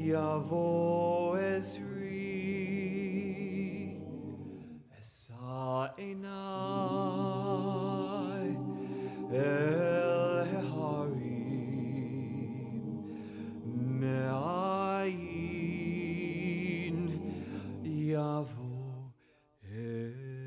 Yavo Ezri Esa Enai El Heharim Me'ayin Yavo Ezri.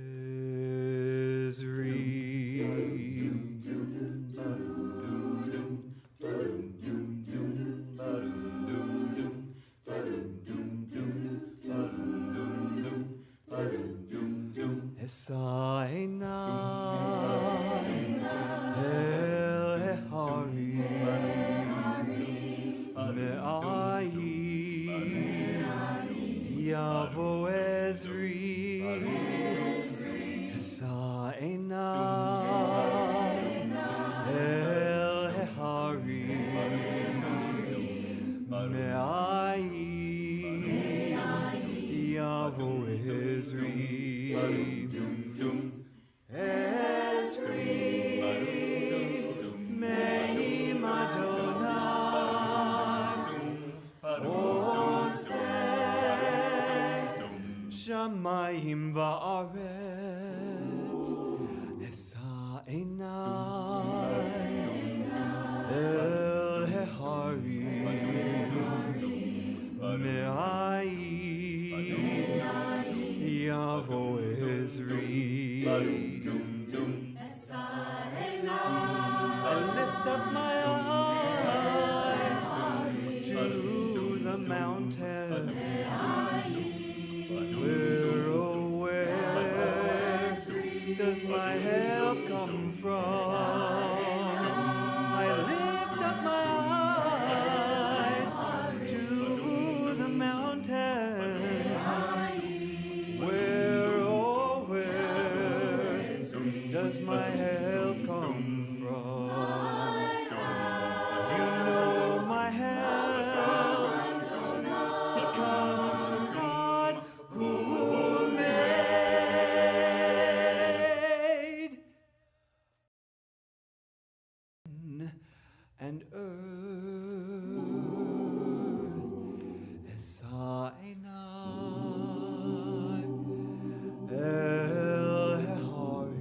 Esa Enai El Heharim Me'ayin Yavo Ezri Esa Enai El Heharim Me'ayin Yavo Ezri. Ezri Me'im Adonai Oseh Shamayim Va'aretz Esa Enai El Heharim Me'ayin Yavo Ezri. I lift up my eyes to the mountains. Where does my help come from? I lift up my eyes to the mountains. Where does my help come from? You know my help, it comes from God who made and earth. Esa Enai El Heharim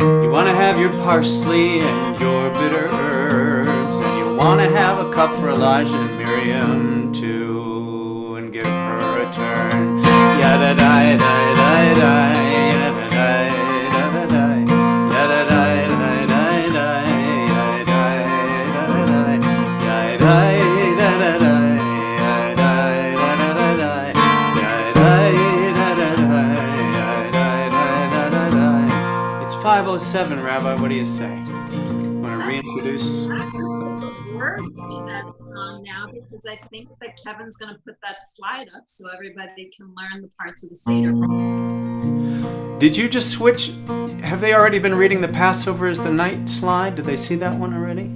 You want to have your parsley and your bitter herbs, and you want to have a cup for Elijah and Miriam too, and give her a turn. Yada da da da da, yada da da da, yada da da da da, yada da da da, yada da da. It's 5:07, Rabbi. What do you say? Want to reintroduce? I'm going to put words to that song now because I think that Kevin's going to put that slide up so everybody can learn the parts of the Seder. Did you just switch? Have they already been reading the Passover as the night slide? Did they see that one already?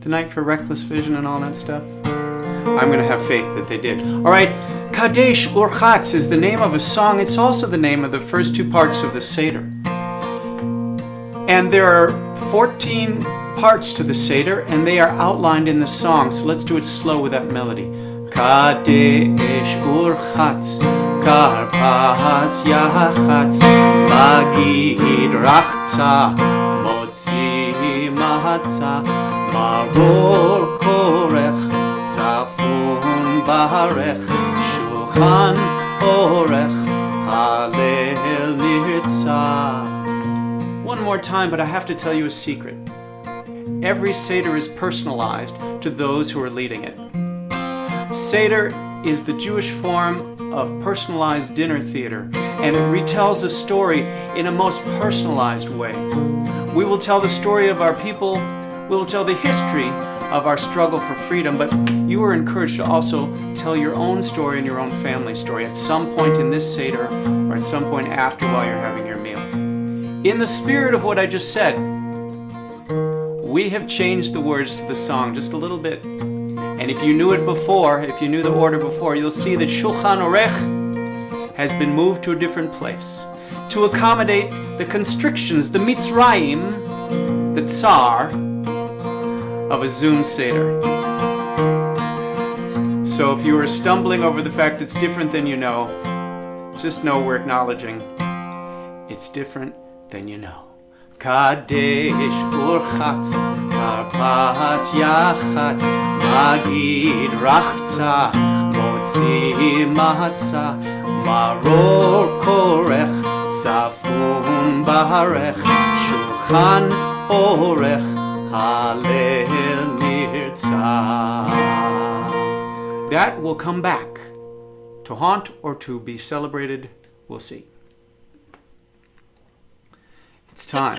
The night for reckless vision and all that stuff? I'm going to have faith that they did. All right. Kadesh Urchatz is the name of a song. It's also the name of the first two parts of the Seder. And there are 14 parts to the Seder, and they are outlined in the song. So let's do it slow with that melody. Kadesh Urchatz, Karpas Yachatz, Magid Rachza, Motzi Mahatza, Maror Korech, Tzafun Barech, Shulchan Orech, Halel Nirtzah. One more time, but I have to tell you a secret. Every Seder is personalized to those who are leading it. Seder is the Jewish form of personalized dinner theater, and it retells a story in a most personalized way. We will tell the story of our people, we will tell the history of our struggle for freedom, but you are encouraged to also tell your own story and your own family story at some point in this Seder or at some point after while you're having your meal. In the spirit of what I just said, we have changed the words to the song just a little bit. And if you knew it before, if you knew the order before, you'll see that Shulchan Orech has been moved to a different place to accommodate the constrictions, the Mitzrayim, the Tsar of a Zoom Seder. So if you are stumbling over the fact it's different than you know, just know we're acknowledging it's different than you know. Kadesh Urchatz, Karpas Yachatz, Magid Rachza, Motzi Mahatza, Maror Korech, Tzafun Barech, Shulchan Orech, Halel Nirtzah. That will come back to haunt or to be celebrated. We'll see. It's time.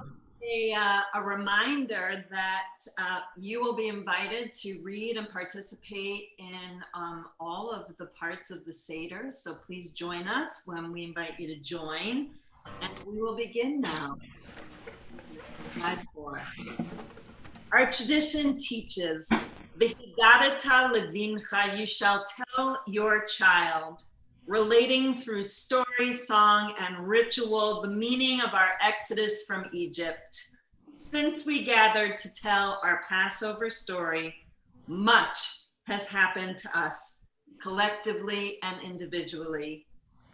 A reminder that you will be invited to read and participate in all of the parts of the Seder. So please join us when we invite you to join. And we will begin now. Slide 4. Our tradition teaches, V'higadata levincha, you shall tell your child, relating through story, song, and ritual the meaning of our exodus from Egypt. Since we gathered to tell our Passover story, much has happened to us, collectively and individually,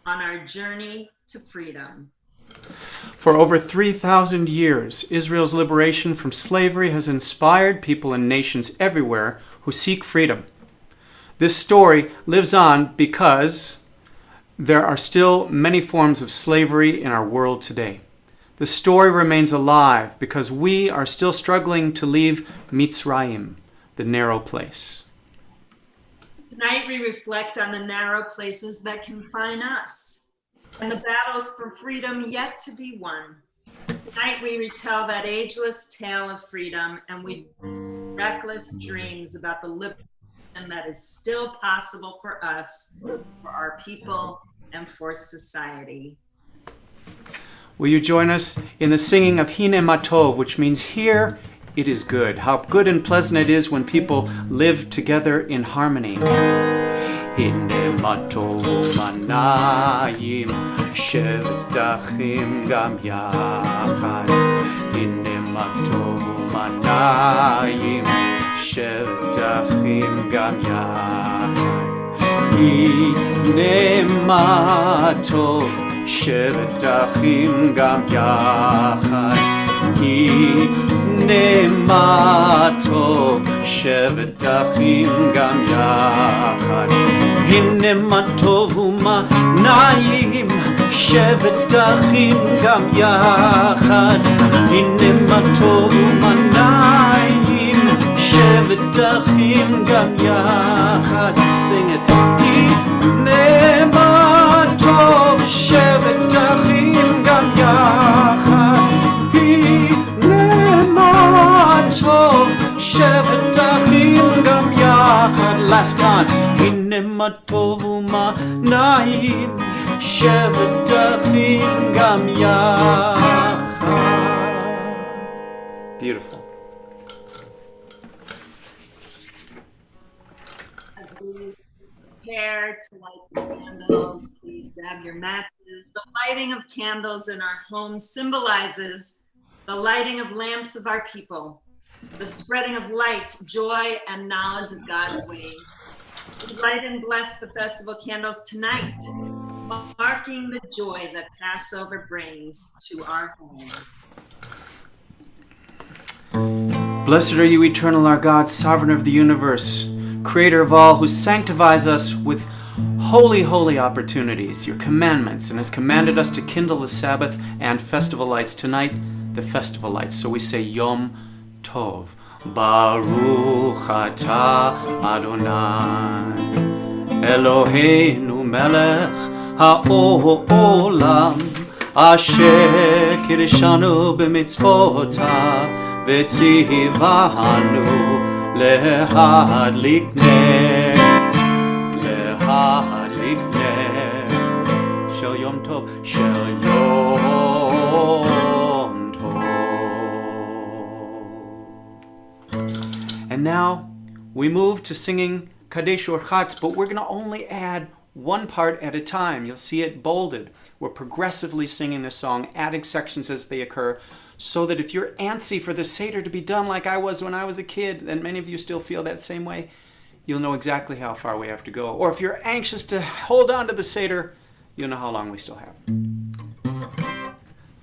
on our journey to freedom. For over 3,000 years, Israel's liberation from slavery has inspired people and nations everywhere who seek freedom. This story lives on because there are still many forms of slavery in our world today. The story remains alive because we are still struggling to leave Mitzrayim, the narrow place. Tonight we reflect on the narrow places that confine us and the battles for freedom yet to be won. Tonight we retell that ageless tale of freedom and we reckless dreams about the liberation that is still possible for us, for our people, and for society. Will you join us in the singing of Hine Matov, which means here it is good. How good and pleasant it is when people live together in harmony. Hine Matov manayim shevtachim gam yachad. Hine Matov manayim shevtachim gam yachad. Hine Matov שבת אחים גם יחד. הנה מה טוב, שבת אחים גם יחד. הנה מה טוב ומה נעים, שבת אחים גם יחד. הנה מה טוב ומה נעים, שבת אחים גם יחד. Sing it. הנה מה טוב, שבת אחים גם יחד. הנה מה טוב, שבת אחים גם יחד. Last time. הנה מה טוב ומה נעים, שבת אחים גם יחד. Beautiful. As we prepare to light the candles, please grab your matches. The lighting of candles in our home symbolizes the lighting of lamps of our people, the spreading of light, joy, and knowledge of God's ways. We light and bless the festival candles tonight, marking the joy that Passover brings to our home. Blessed are you, eternal our God, sovereign of the universe, creator of all, who sanctifies us with holy, holy opportunities, your commandments, and has commanded us to kindle the Sabbath and festival lights tonight, the festival lights. So we say Yom Tov. Baruch atah Adonai Eloheinu melech ha'olam asher kirishanu b'mitzvotav v'tzivanu lehadlik ner shel Yom Tov shel Yom Tov. And now we move to singing Kadesh Orchatz, but we're going to only add one part at a time. You'll see it bolded. We're progressively singing this song, adding sections as they occur, so that if you're antsy for the Seder to be done like I was when I was a kid, and many of you still feel that same way, you'll know exactly how far we have to go. Or if you're anxious to hold on to the Seder, you'll know how long we still have.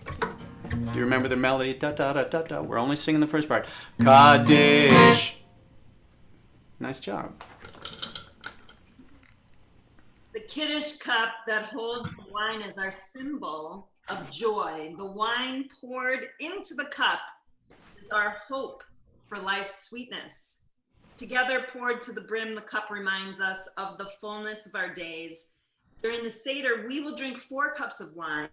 Do you remember the melody? Da da da da da. We're only singing the first part. Kadesh. Nice job. The Kiddush cup that holds the wine is our symbol of joy. The wine poured into the cup is our hope for life's sweetness. Together poured to the brim, the cup reminds us of the fullness of our days. During the Seder, we will drink 4 cups of wine,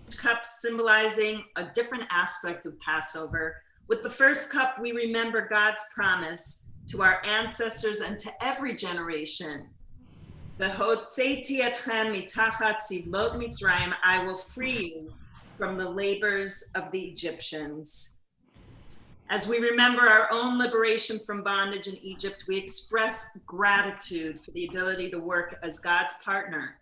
each cup symbolizing a different aspect of Passover. With the first cup, we remember God's promise to our ancestors and to every generation. V'hotzeti etchem mitachat sidlot Mitzrayim, I will free you from the labors of the Egyptians. As we remember our own liberation from bondage in Egypt, we express gratitude for the ability to work as God's partner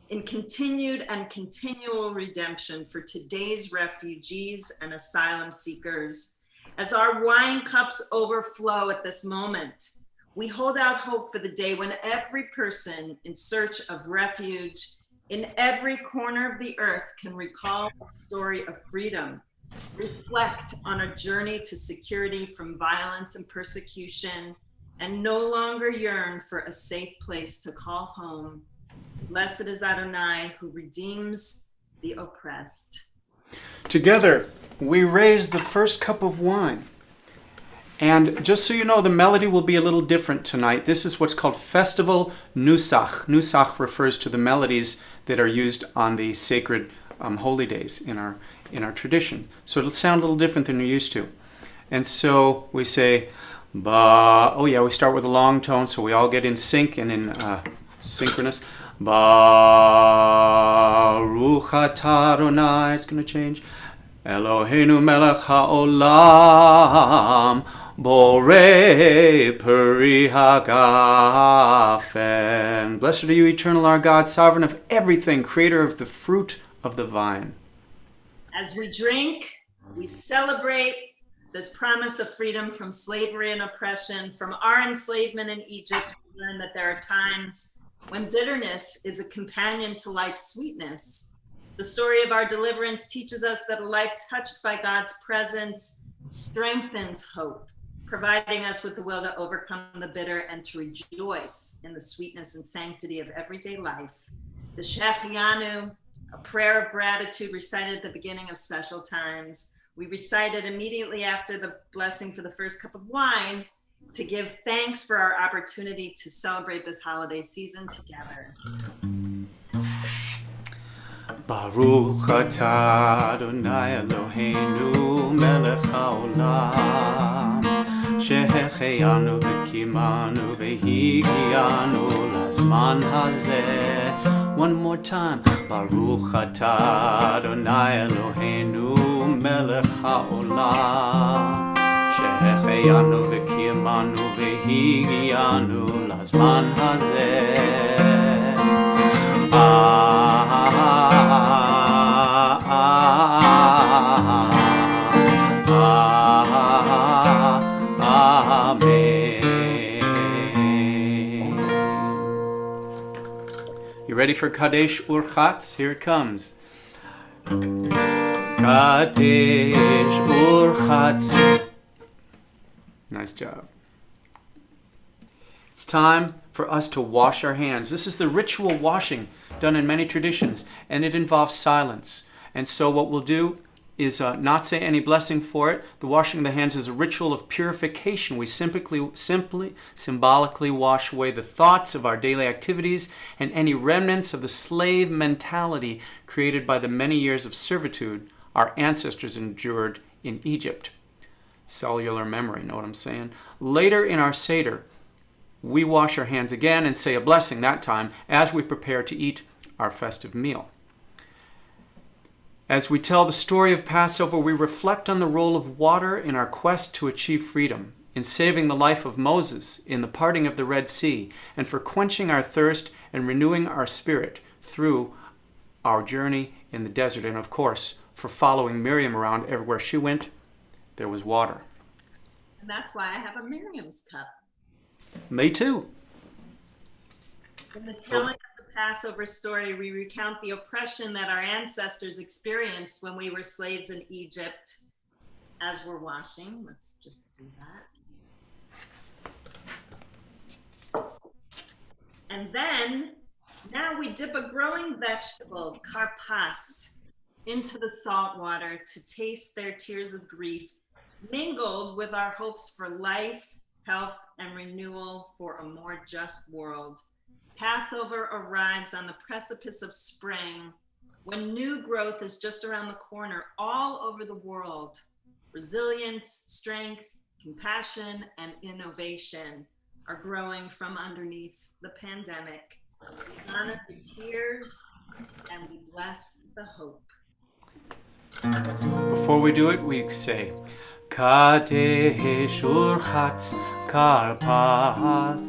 in continued and continual redemption for today's refugees and asylum seekers. As our wine cups overflow at this moment, we hold out hope for the day when every person in search of refuge in every corner of the earth can recall a story of freedom, reflect on a journey to security from violence and persecution, and no longer yearn for a safe place to call home. Blessed is Adonai who redeems the oppressed. Together, we raise the first cup of wine. And just so you know, the melody will be a little different tonight. This is what's called Festival Nusach. Nusach refers to the melodies that are used on the sacred holy days in our tradition. So it'll sound a little different than you're used to. And so we say, ba. Oh yeah, we start with a long tone, so we all get in sync and in synchronous. Baruch atah Adonai. It's going to change. Eloheinu melech haolam, borei peri hagafen. Blessed are you, eternal our God, sovereign of everything, creator of the fruit of the vine. As we drink, we celebrate this promise of freedom from slavery and oppression. From our enslavement in Egypt, we learn that there are times when bitterness is a companion to life's sweetness. The story of our deliverance teaches us that a life touched by God's presence strengthens hope, providing us with the will to overcome the bitter and to rejoice in the sweetness and sanctity of everyday life. The Shechianu, a prayer of gratitude recited at the beginning of special times. We recite it immediately after the blessing for the first cup of wine to give thanks for our opportunity to celebrate this holiday season together. Baruch atah Adonai Eloheinu melech haolam שהחיינו וקיימנו והגיענו לזמן הזה. One more time. Baruch atah Adonai Eloheinu melech haolam שהחיינו וקיימנו והגיענו לזמן הזה. You ready for Kadesh Urchatz? Here it comes. Kadesh Urchatz. Nice job. It's time for us to wash our hands. This is the ritual washing done in many traditions, and it involves silence. And so what we'll do is not say any blessing for it. The washing of the hands is a ritual of purification. We symbolically wash away the thoughts of our daily activities and any remnants of the slave mentality created by the many years of servitude our ancestors endured in Egypt. Cellular memory, know what I'm saying? Later in our Seder, we wash our hands again and say a blessing that time as we prepare to eat our festive meal. As we tell the story of Passover, we reflect on the role of water in our quest to achieve freedom, in saving the life of Moses in the parting of the Red Sea, and for quenching our thirst and renewing our spirit through our journey in the desert, and of course, for following Miriam around everywhere she went, there was water. And that's why I have a Miriam's cup. Me too. In the telling of the Passover story, we recount the oppression that our ancestors experienced when we were slaves in Egypt. As we're washing, let's just do that. And then, now we dip a growing vegetable, karpas, into the salt water to taste their tears of grief, mingled with our hopes for life, health, and renewal for a more just world. Passover arrives on the precipice of spring, when new growth is just around the corner all over the world. Resilience, strength, compassion, and innovation are growing from underneath the pandemic. We honor the tears and we bless the hope. Before we do it, we say, Kadesh Urchatz Karpas.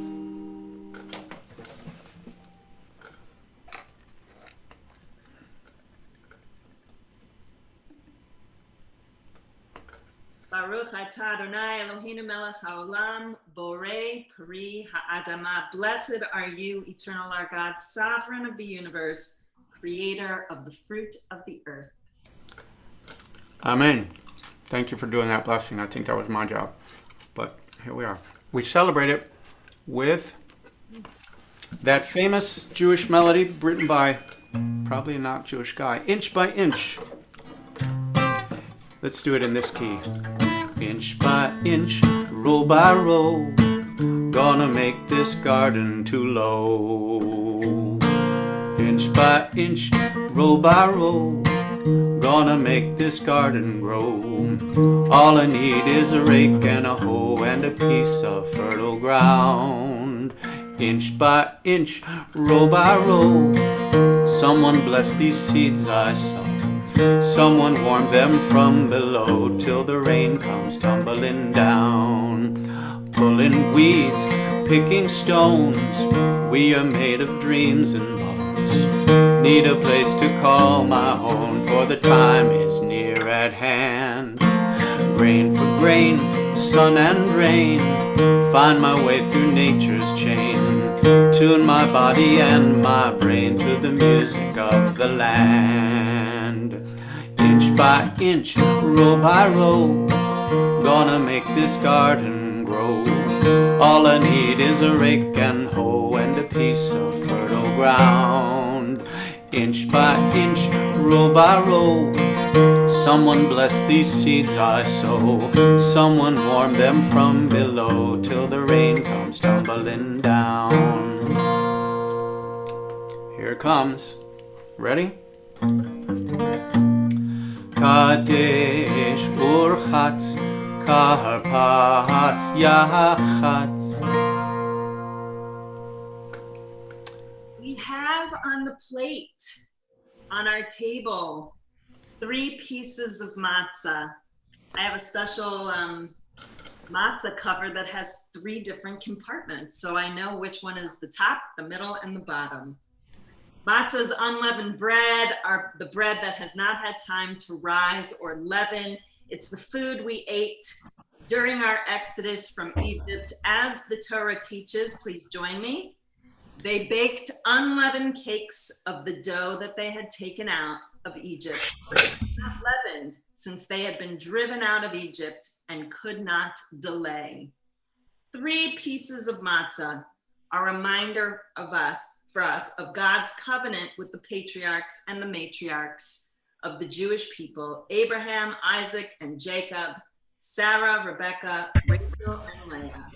Baruch atah Adonai Eloheinu melech haolam borei peri ha'adamah. Blessed are you, eternal our God, sovereign of the universe, creator of the fruit of the earth. Amen. Thank you for doing that blessing. I think that was my job. But here we are. We celebrate it with that famous Jewish melody written by probably a not Jewish guy, Inch by Inch. Let's do it in this key. Inch by inch, row by row, gonna make this garden too low. Inch by inch, row by row, gonna make this garden grow. All I need is a rake and a hoe and a piece of fertile ground. Inch by inch, row by row, someone bless these seeds I sow. Someone warm them from below till the rain comes tumbling down. Pulling weeds, picking stones, we are made of dreams and bones. Need a place to call my own, for the time is near at hand. Grain for grain, sun and rain, find my way through nature's chain. Tune my body and my brain to the music of the land. by inch, row by row, gonna make this garden grow. All I need is a rake and hoe and a piece of fertile ground. Inch by inch, row by row, someone bless these seeds I sow. Someone warm them from below till the rain comes tumbling down. Here it comes. Ready? Kadesh urchatz karpas yachatz. We have on the plate, on our table, 3 pieces of matzah. I have a special matzah cover that has 3 different compartments, so I know which one is the top, the middle, and the bottom. Matzah is unleavened bread, the bread that has not had time to rise or leaven. It's the food we ate during our exodus from Egypt. As the Torah teaches, please join me. They baked unleavened cakes of the dough that they had taken out of Egypt, not leavened, since they had been driven out of Egypt and could not delay. 3 pieces of matzah are a reminder for us of God's covenant with the patriarchs and the matriarchs of the Jewish people, Abraham, Isaac, and Jacob, Sarah, Rebecca, Rachel, and Leah.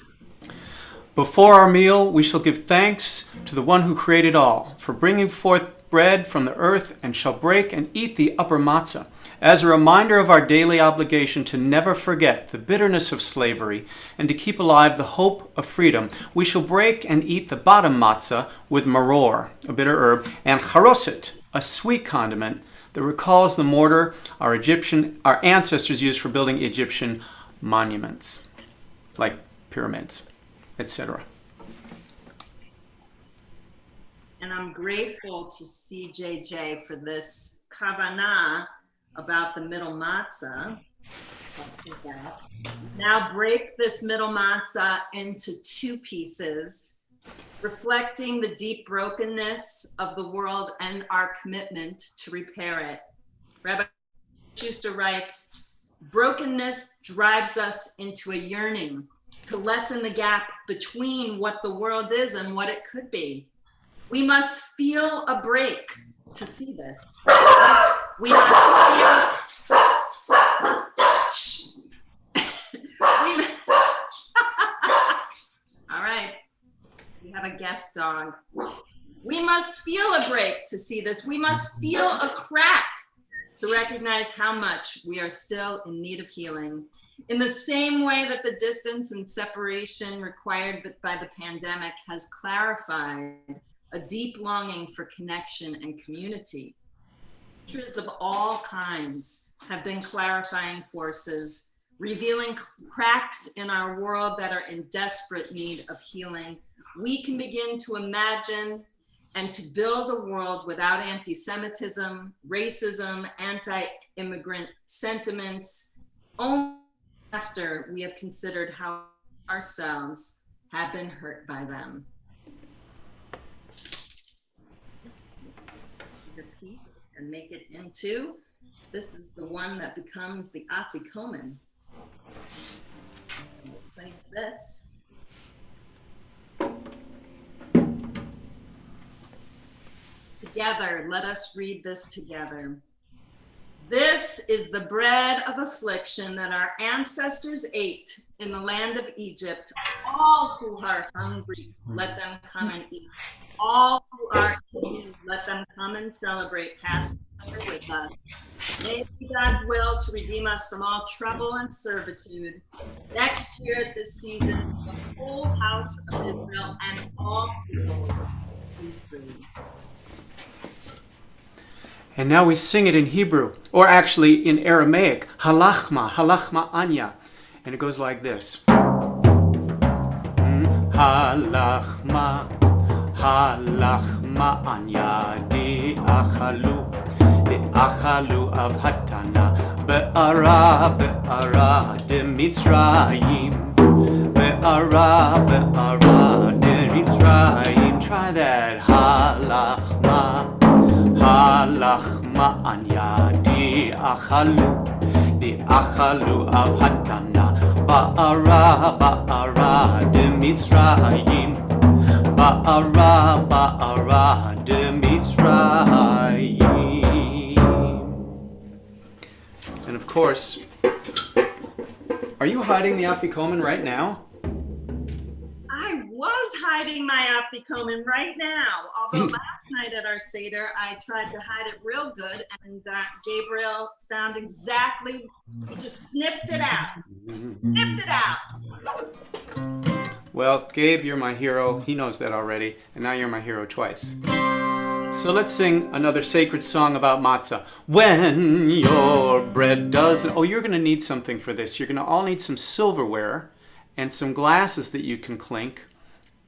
Before our meal, we shall give thanks to the one who created all, for bringing forth bread from the earth, and shall break and eat the upper matzah, as a reminder of our daily obligation to never forget the bitterness of slavery and to keep alive the hope of freedom. We shall break and eat the bottom matzah with maror, a bitter herb, and charoset, a sweet condiment that recalls the mortar our ancestors used for building Egyptian monuments, like pyramids, etc. And I'm grateful to CJJ for this kavanah about the middle matzah. Now break this middle matzah into 2 pieces, reflecting the deep brokenness of the world and our commitment to repair it. Rabbi Schuster writes, brokenness drives us into a yearning to lessen the gap between what the world is and what it could be. We must feel a break to see this. We must feel. All right, we have a guest dog. We must feel a break to see this. We must feel a crack to recognize how much we are still in need of healing. In the same way that the distance and separation required by the pandemic has clarified a deep longing for connection and community. Hatreds of all kinds have been clarifying forces, revealing cracks in our world that are in desperate need of healing. We can begin to imagine and to build a world without anti-Semitism, racism, anti-immigrant sentiments, only after we have considered how ourselves have been hurt by them. Your piece and make it into, this is the one that becomes the afikomen. Place this. Together, let us read this together. This is the bread of affliction that our ancestors ate in the land of Egypt. All who are hungry, let them come and eat. All who are eating, let them come and celebrate Passover with us. May God's will to redeem us from all trouble and servitude. Next year at this season, the whole house of Israel and all peoples be free. And now we sing it in Hebrew, or actually in Aramaic, halachma, halachma anya. And it goes like this. Halachma, halachma anya, di achalu av hatana, be'ara, be'ara, de Mitzrayim, be'ara, be'ara, de Mitzrayim. Try that, halachma. Halachma anya di di achalu al hatana, ba'ara de Mitzrayim, ba'ara de Mitzrayim. And of course, are you hiding the afikomen right now? I was hiding my afikomen right now. Although last night at our Seder, I tried to hide it real good, and Gabriel found exactly, he just sniffed it out. Sniffed it out. Well, Gabe, you're my hero. He knows that already, and now you're my hero twice. So let's sing another sacred song about matzah. When your bread doesn't... Oh, you're going to need something for this. You're going to all need some silverware and some glasses that you can clink,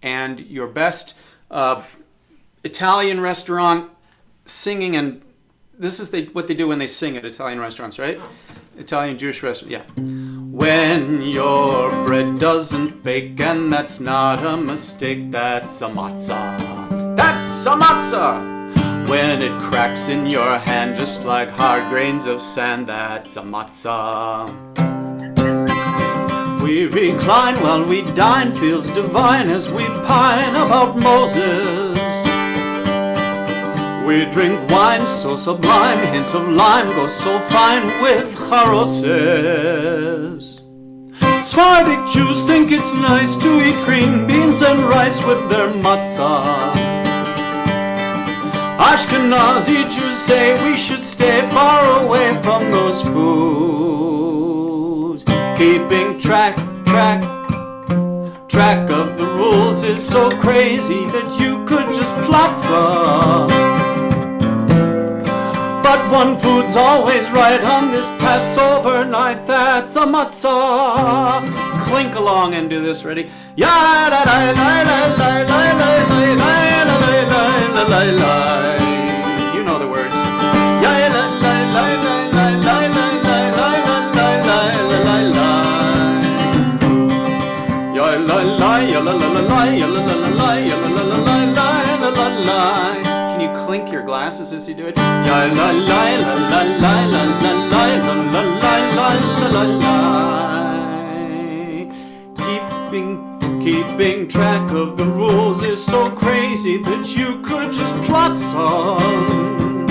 and your best Italian restaurant singing, and this is what they do when they sing at Italian restaurants, right? Italian Jewish restaurant, yeah. When your bread doesn't bake, and that's not a mistake, that's a matzah. That's a matzah! When it cracks in your hand just like hard grains of sand, that's a matzah. We recline while we dine, feels divine as we pine about Moses. We drink wine so sublime, hint of lime goes so fine with charoses. Sephardic Jews think it's nice to eat green beans and rice with their matzah. Ashkenazi Jews say we should stay far away from those foods. Keeping track of the rules is so crazy that you could just platza. But one food's always right on this Passover night, that's a matzah. Clink along and do this, ready? Ya la la la la la la la la la la la la. You know the words. Ya la la la la la la la la la la la la la. Ya la la ya la la la la ya la la la la ya la la la la la la la. Can you clink your glasses as you do it? Ya la la la la la la la la la la la la la. Keeping track of the rules is so crazy that you could just plot some.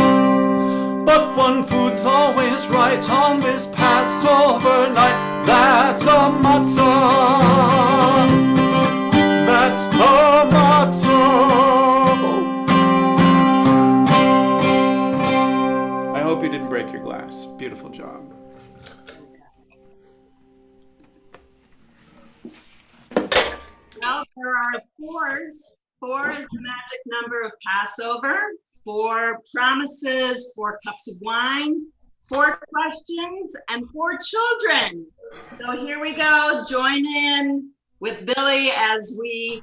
But one food's always right on this Passover night. That's a matzah. That's a matzah. I hope you didn't break your glass. Beautiful job. Well, there are fours. 4 is the magic number of Passover. 4 promises, 4 cups of wine, 4 questions, and 4 children. So here we go. Join in with Billy as we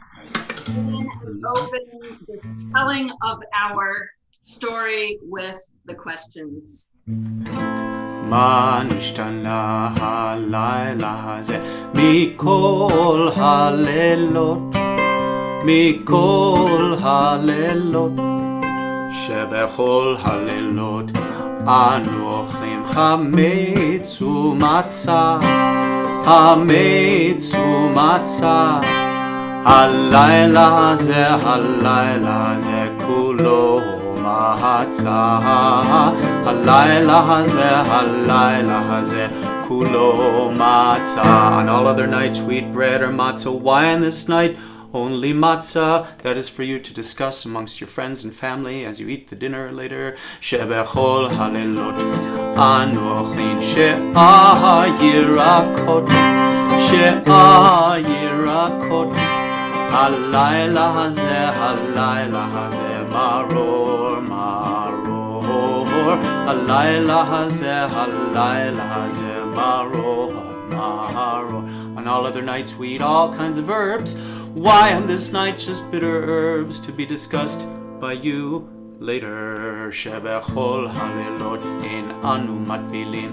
open this telling of our story with the questions. מה נשתנה הלילה הזה מכל הלילות, מכל הלילות, שבכל הלילות אנו אוכלים חמץ ומצה, חמץ ומצה. הלילה הזה כולו מצה, הלילה הזה kulo matzah. On all other nights we eat bread or matzah. Why on this night only matzah? That is for you to discuss amongst your friends and family as you eat the dinner later. Shebechol halelot anu ochlin she'ah yirakot, she'ah yirakot. Halayla hazeh maror maror. Halayla hazeh maror maror. On all other nights we eat all kinds of herbs. Why on this night just bitter herbs to be discussed by you later? Shebechol halelot in anu matbilin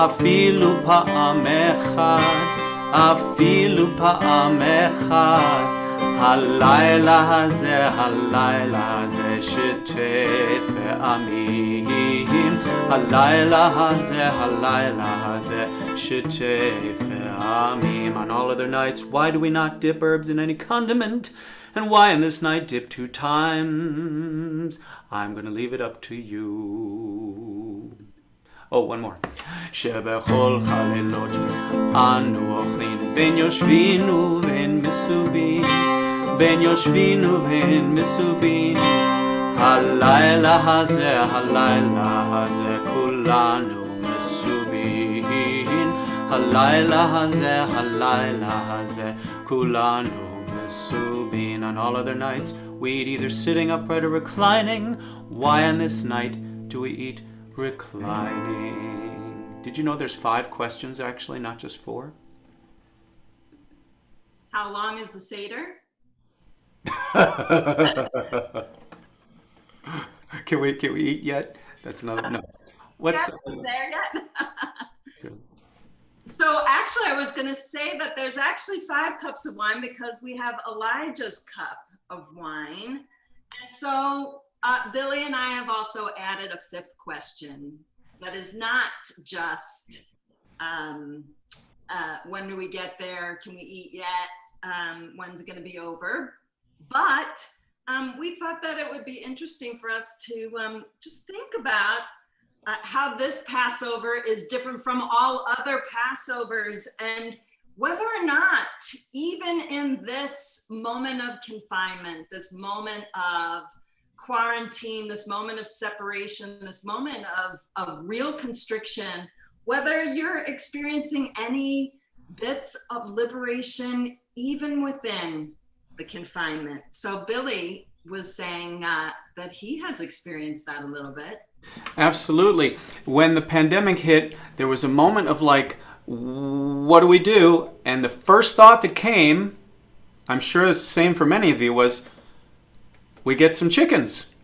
afilu pa'am echad, afilu pa'am echad. הלילה הזה שתת פעמים, Halayla hazeh, halayla hazeh, shetei fe'amim. On all other nights, why do we not dip herbs in any condiment? And why on this night dip 2 times? I'm going to leave it up to you. Oh, one more. Shebechol chalilot anu ochlin ben yoshvinu ben misubin, ben yoshvinu ben misubin. Halayla hazeh, halayla hazeh, kulanu misubin. Halayla hazeh, halayla hazeh, kulanu misubin. On all other nights, we eat either sitting upright or reclining. Why on this night do we eat reclining? Did you know there's 5 questions actually, not just 4? How long is the Seder? Can we eat yet? That's another no. What's Yes, there yet? the So actually, I was going to say that there's actually 5 cups of wine because we have Elijah's cup of wine. And so Billy and I have also added a 5th question that is not just when do we get there? Can we eat yet? When's it going to be over? But we thought that it would be interesting for us to just think about how this Passover is different from all other Passovers, and whether or not, even in this moment of confinement, this moment of quarantine, this moment of separation, this moment of real constriction, whether you're experiencing any bits of liberation, even within the confinement. So Billy was saying that he has experienced that a little bit. Absolutely. When the pandemic hit, there was a moment of like, what do we do? And the first thought that came, I'm sure it's the same for many of you, was we get some chickens.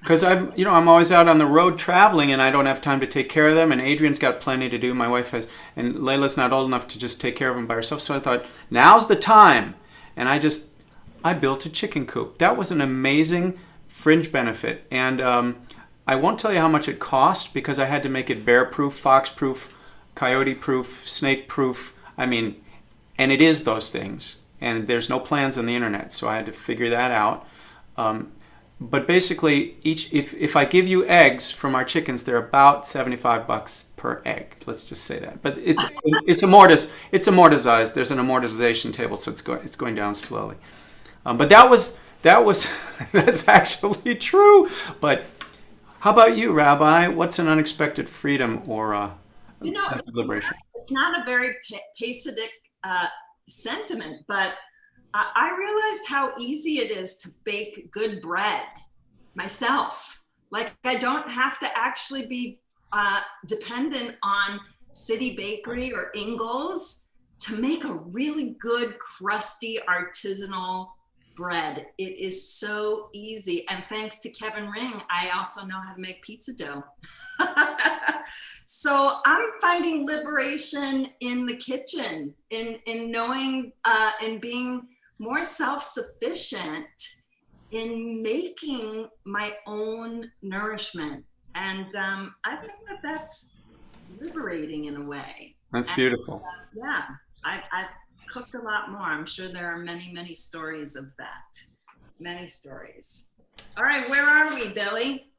Because I'm always out on the road traveling and I don't have time to take care of them, and Adrian's got plenty to do, my wife has, and Layla's not old enough to just take care of them by herself. So I thought, now's the time. And I built a chicken coop. That was an amazing fringe benefit. And I won't tell you how much it cost because I had to make it bear-proof, fox-proof, coyote-proof, snake-proof. I mean, and it is those things. And there's no plans on the internet, so I had to figure that out. But basically, if I give you eggs from our chickens, they're about $75 per egg. Let's just say that. But it's amortized. There's an amortization table, so it's going down slowly. But that's actually true. But how about you, Rabbi? What's an unexpected freedom or sense of liberation? It's not a very Hasidic sentiment, but I realized how easy it is to bake good bread myself. Like, I don't have to actually be dependent on City Bakery or Ingles to make a really good, crusty, artisanal bread. It is so easy. And thanks to Kevin Ring, I also know how to make pizza dough. So I'm finding liberation in the kitchen, in knowing and being more self-sufficient in making my own nourishment. And I think that's liberating in a way. That's beautiful. Yeah, I've cooked a lot more. I'm sure there are many, many stories of that. Many stories. All right, where are we, Billy?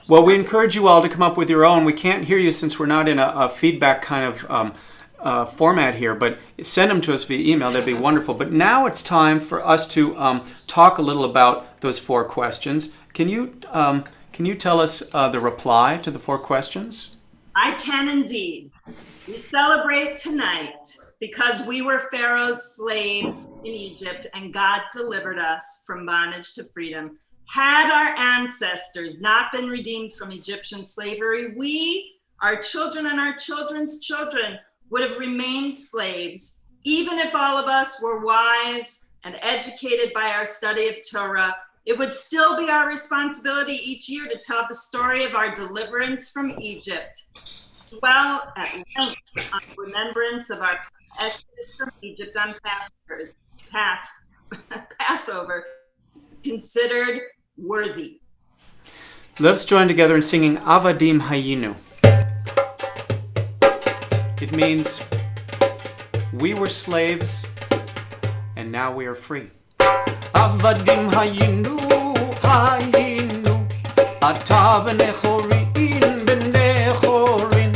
Well, we encourage you all to come up with your own. We can't hear you since we're not in a feedback kind of format here, but send them to us via email. That'd be wonderful. But now it's time for us to talk a little about those 4 questions. Can you tell us the reply to the 4 questions? I can indeed. We celebrate tonight because we were Pharaoh's slaves in Egypt and God delivered us from bondage to freedom. Had our ancestors not been redeemed from Egyptian slavery, we, our children and our children's children, would have remained slaves, even if all of us were wise and educated by our study of Torah. It would still be our responsibility each year to tell the story of our deliverance from Egypt. Dwell at length on remembrance of our exodus from Egypt on Passover, considered worthy. Let us join together in singing Avadim Hayinu. It means we were slaves and now we are free. Avadim Hayinu, Hayinu, Ata b'nei chorin, b'nei chorin.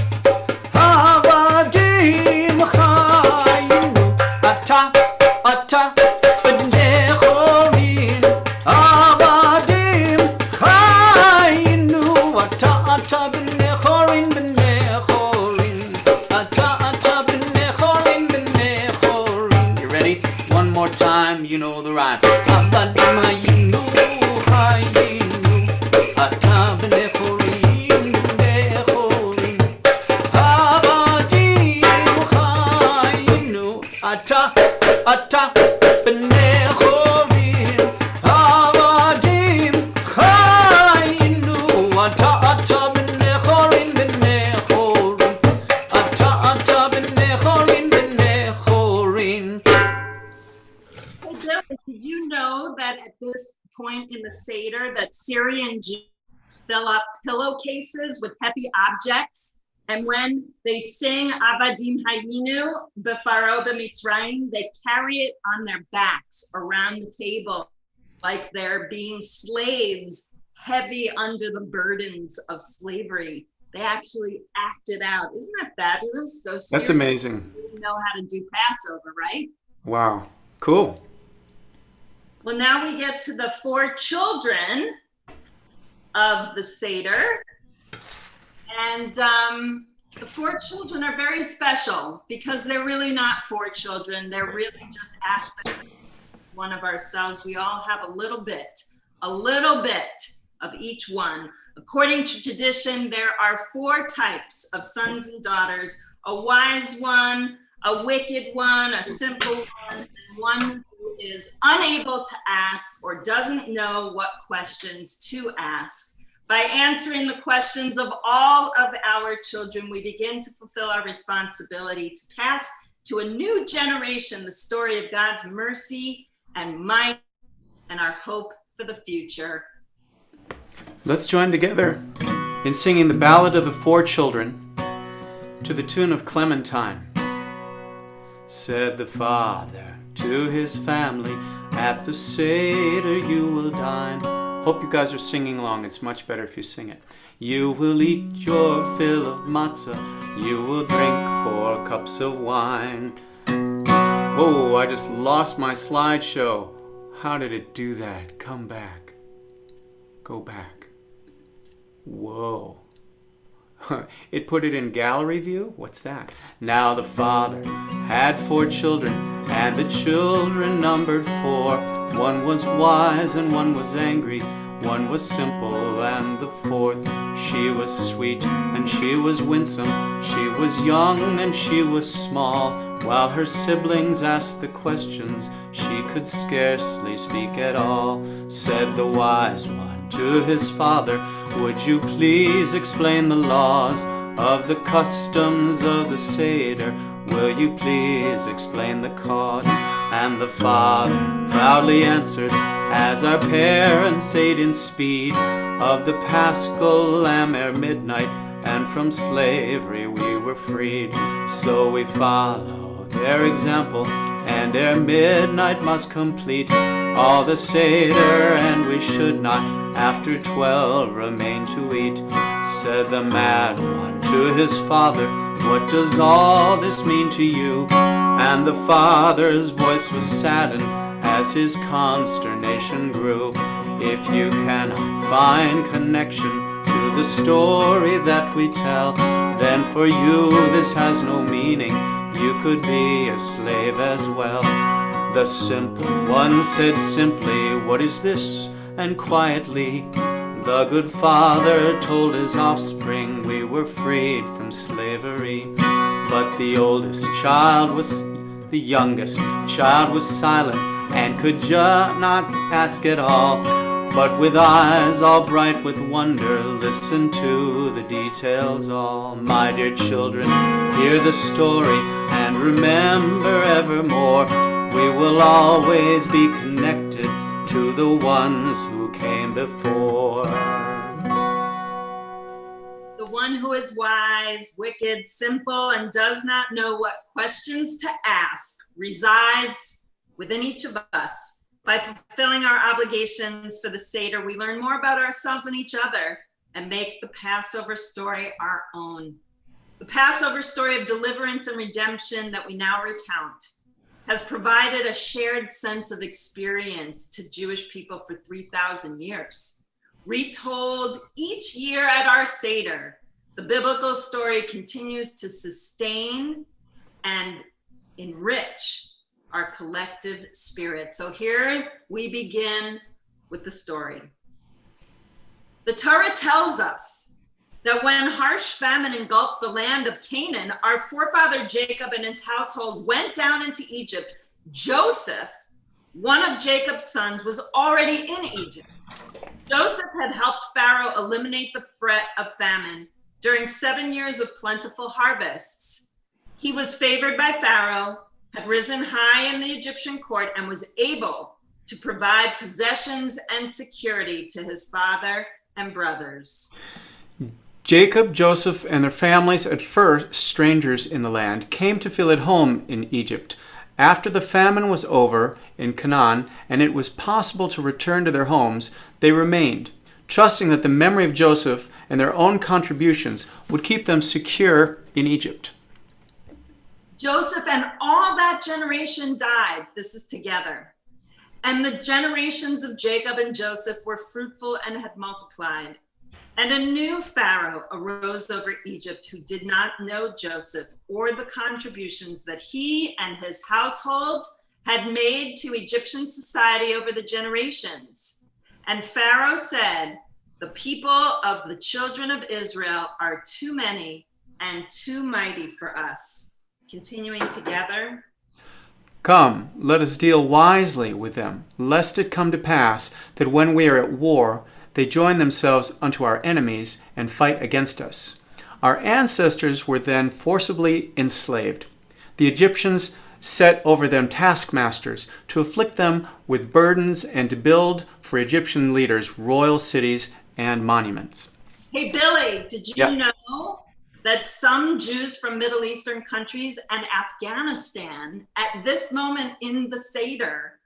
Avadim Hayinu, Ata b'nei chorin. Avadim Hayinu, Ata b'nei chorin, b'nei chorin. Ata b'nei chorin, b'nei chorin. You ready? One more time, you know the rhyme. Avadim Hayinu, Hayinu, Ata b'nei chorin, b'nei chorin. Avadim Hayinu, Ata b'nei chorin. Avadim Hayinu, Ata b'nei chorin, b'nei chorin. Ata b'nei chorin, b'nei chorin. Hey, Jeff, did you know that at this point in the Seder that Syrian Jews fill up pillowcases with happy objects? And when they sing Avadim Hayinu b'Faro b'Mitzrayim, they carry it on their backs around the table like they're being slaves, heavy under the burdens of slavery. They actually act it out. Isn't that fabulous? Those That's Syrian amazing. Jews know how to do Passover, right? Wow. Cool. Well, now we get to the 4 children of the Seder. And the 4 children are very special because they're really not 4 children. They're really just aspects of one of ourselves. We all have a little bit of each one. According to tradition, there are 4 types of sons and daughters: a wise one, a wicked one, a simple one, and one who is unable to ask or doesn't know what questions to ask. By answering the questions of all of our children, we begin to fulfill our responsibility to pass to a new generation the story of God's mercy and might and our hope for the future. Let's join together in singing the Ballad of the 4 Children to the tune of Clementine. Said the father to his family, at the Seder you will dine. Hope you guys are singing along. It's much better if you sing it. You will eat your fill of matzah. You will drink 4 cups of wine. Whoa, I just lost my slideshow. How did it do that? Come back. Go back. Whoa. It put it in gallery view? What's that? Now the father had 4 children, and the children numbered 4. One was wise and one was angry. One was simple and the 4th. She was sweet and she was winsome. She was young and she was small. While her siblings asked the questions, she could scarcely speak at all. Said the wise one to his father, would you please explain the laws of the customs of the Seder? Will you please explain the cause? And the father proudly answered, as our parents ate in speed of the Paschal lamb ere midnight, and from slavery we were freed. So we follow their example, and ere midnight must complete all the Seder, and we should not after 12 remain to eat. Said the mad one to his father, what does all this mean to you? And the father's voice was saddened as his consternation grew. If you cannot find connection to the story that we tell, then for you this has no meaning. You could be a slave as well. The simple one said simply, what is this? And quietly the good father told his offspring we were freed from slavery. But the youngest child was silent and could not ask at all, but with eyes all bright with wonder listened to the details all. My dear children, hear the story and remember evermore, we will always be connected to the ones who came before. one who is wise, wicked, simple, and does not know what questions to ask, resides within each of us. By fulfilling our obligations for the Seder, we learn more about ourselves and each other and make the Passover story our own. The Passover story of deliverance and redemption that we now recount has provided a shared sense of experience to Jewish people for 3,000 years. Retold each year at our Seder, the biblical story continues to sustain and enrich our collective spirit. So here we begin with the story. The Torah tells us that when harsh famine engulfed the land of Canaan, our forefather Jacob and his household went down into Egypt. Joseph, one of Jacob's sons, was already in Egypt. Joseph had helped Pharaoh eliminate the threat of famine during 7 years of plentiful harvests. He was favored by Pharaoh, had risen high in the Egyptian court, and was able to provide possessions and security to his father and brothers. Jacob, Joseph, and their families, at first strangers in the land, came to feel at home in Egypt. After the famine was over in Canaan and it was possible to return to their homes, they remained, trusting that the memory of Joseph and their own contributions would keep them secure in Egypt. Joseph and all that generation died. This is together. And the generations of Jacob and Joseph were fruitful and had multiplied. And a new Pharaoh arose over Egypt who did not know Joseph or the contributions that he and his household had made to Egyptian society over the generations. And Pharaoh said, "The people of the children of Israel are too many and too mighty for us." Continuing together. Come, let us deal wisely with them, lest it come to pass that when we are at war, they join themselves unto our enemies and fight against us. Our ancestors were then forcibly enslaved. The Egyptians set over them taskmasters to afflict them with burdens and to build for Egyptian leaders royal cities and monuments. Hey, Billy, did you know that some Jews from Middle Eastern countries and Afghanistan at this moment in the Seder,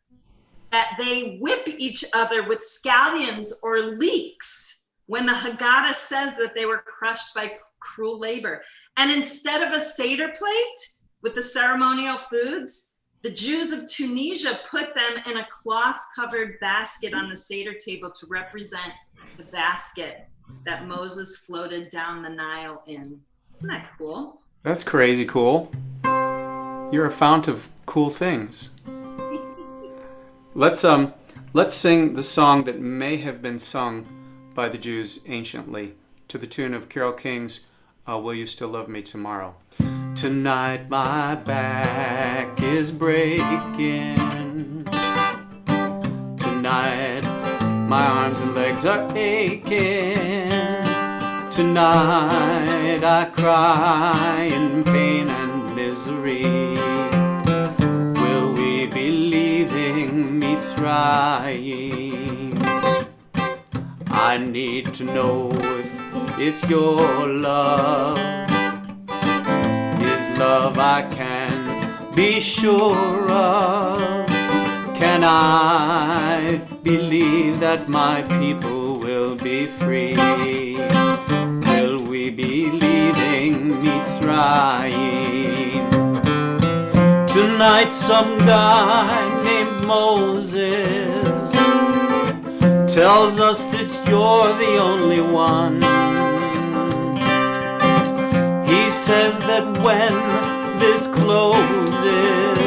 that they whip each other with scallions or leeks when the Haggadah says that they were crushed by cruel labor. And instead of a Seder plate with the ceremonial foods, the Jews of Tunisia put them in a cloth-covered basket on the Seder table to represent the basket that Moses floated down the Nile in. Isn't that cool? That's crazy cool. You're a fount of cool things. Let's sing the song that may have been sung by the Jews anciently to the tune of Carole King's Will You Still Love Me Tomorrow? Tonight my back is breaking. Tonight my arms and legs are aching. Tonight I cry in pain and misery. Will we be leaving Mitzrayim? I need to know if your love is love I can be sure of. Can I believe that my people will be free? Will we be leaving Mitzrayim? Tonight some guy named Moses tells us that you're the only one. He says that when this closes,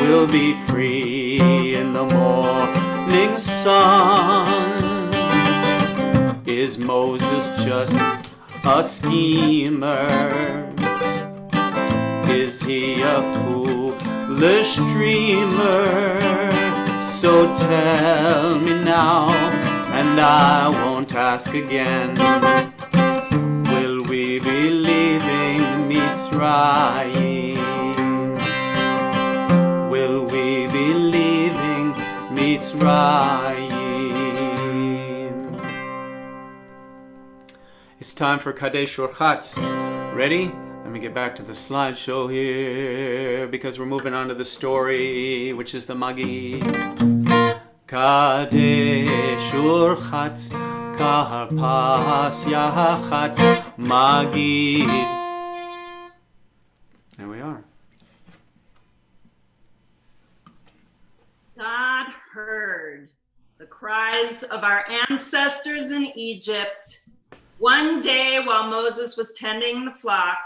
we'll be free in the morning sun. Is Moses just a schemer? Is he a foolish dreamer? So tell me now, and I won't ask again. Will we be leaving Mitzrayim? Will we be leaving Mitzrayim? It's time for Kadesh Urchatz. Ready? Let me get back to the slideshow here because we're moving on to the story, which is the Magid. Kadesh Urchatz, Karpas Yachatz, Magid. There we are. God heard the cries of our ancestors in Egypt. One day while Moses was tending the flock,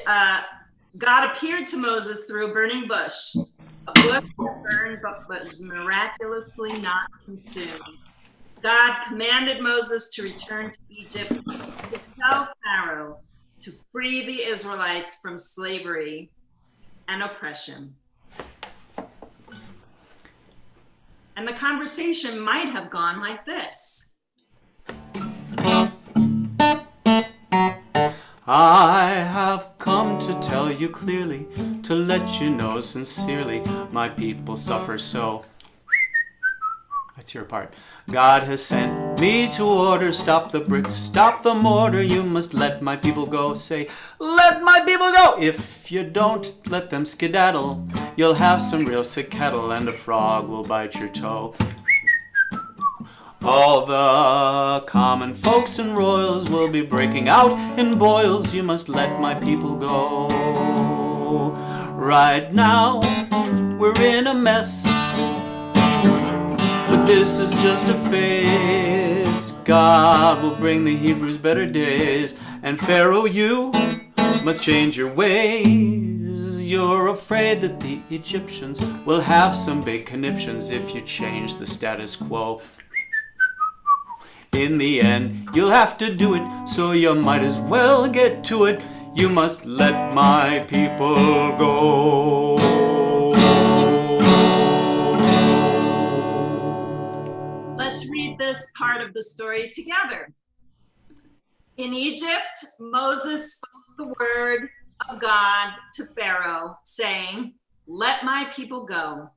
God appeared to Moses through a burning bush. A bush that burned but was miraculously not consumed. God commanded Moses to return to Egypt to tell Pharaoh to free the Israelites from slavery and oppression. And the conversation might have gone like this. I have come to tell you clearly, to let you know sincerely, my people suffer so. That's your part. God has sent me to order, stop the bricks, stop the mortar, you must let my people go. Say, let my people go! If you don't let them skedaddle, you'll have some real sick cattle and a frog will bite your toe. All the common folks and royals will be breaking out in boils. You must let my people go. Right now, we're in a mess, but this is just a phase. God will bring the Hebrews better days. And Pharaoh, you must change your ways. You're afraid that the Egyptians will have some big conniptions if you change the status quo. In the end, you'll have to do it, so you might as well get to it. You must let my people go. Let's read this part of the story together. In Egypt, Moses spoke the word of God to Pharaoh, saying, "Let my people go."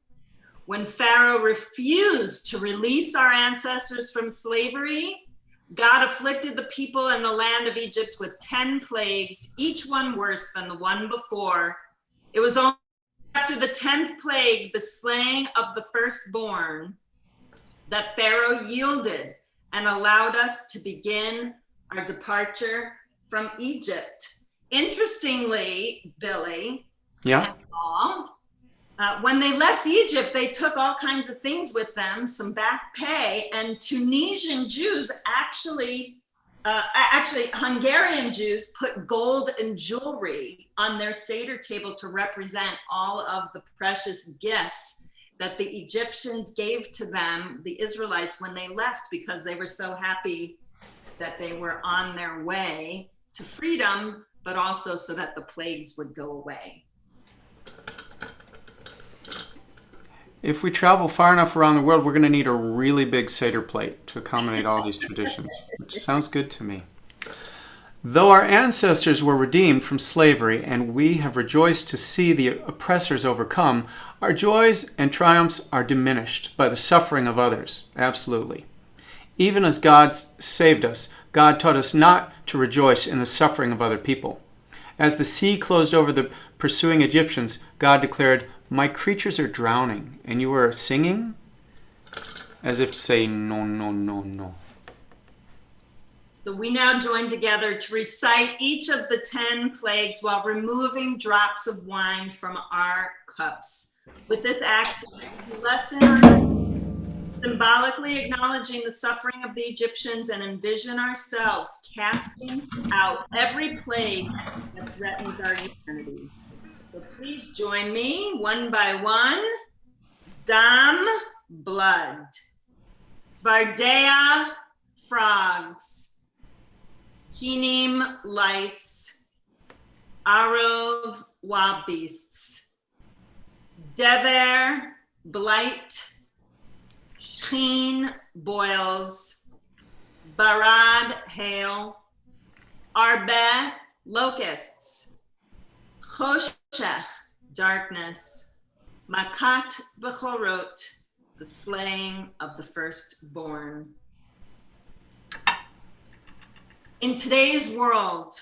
When Pharaoh refused to release our ancestors from slavery, God afflicted the people in the land of Egypt with 10 plagues, each one worse than the one before. It was only after the 10th plague, the slaying of the firstborn, that Pharaoh yielded and allowed us to begin our departure from Egypt. Interestingly, Billy, Yeah. and all, when they left Egypt, they took all kinds of things with them, some back pay, and Tunisian Jews actually Hungarian Jews put gold and jewelry on their Seder table to represent all of the precious gifts that the Egyptians gave to them, the Israelites, when they left, because they were so happy that they were on their way to freedom, but also so that the plagues would go away. If we travel far enough around the world, we're going to need a really big Seder plate to accommodate all these traditions, which sounds good to me. Though our ancestors were redeemed from slavery and we have rejoiced to see the oppressors overcome, our joys and triumphs are diminished by the suffering of others. Absolutely. Even as God saved us, God taught us not to rejoice in the suffering of other people. As the sea closed over the pursuing Egyptians, God declared, "My creatures are drowning, and you are singing?" As if to say, no, no, no, no. So we now join together to recite each of the 10 plagues while removing drops of wine from our cups. With this act, lesson, symbolically acknowledging the suffering of the Egyptians and envision ourselves casting out every plague that threatens our humanity. So please join me one by one. Dam, blood. Svardea, frogs. Hinim, lice. Arov, wild beasts. Dever, blight. Sheen, boils. Barad, hail. Arbe, locusts. Choshech, darkness. Makat b'chorot, the slaying of the firstborn. In today's world,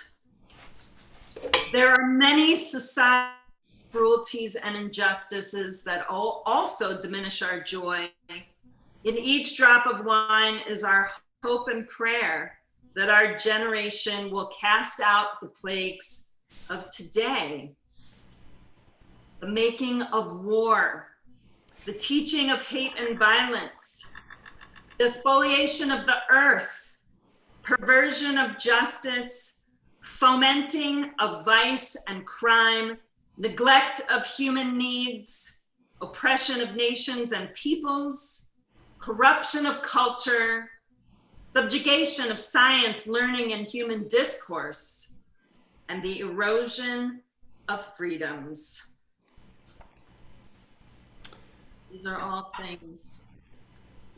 there are many societal cruelties and injustices that also diminish our joy. In each drop of wine is our hope and prayer that our generation will cast out the plagues of today, the making of war, the teaching of hate and violence, the spoliation of the earth, perversion of justice, fomenting of vice and crime, neglect of human needs, oppression of nations and peoples, corruption of culture, subjugation of science, learning, and human discourse, and the erosion of freedoms. These are all things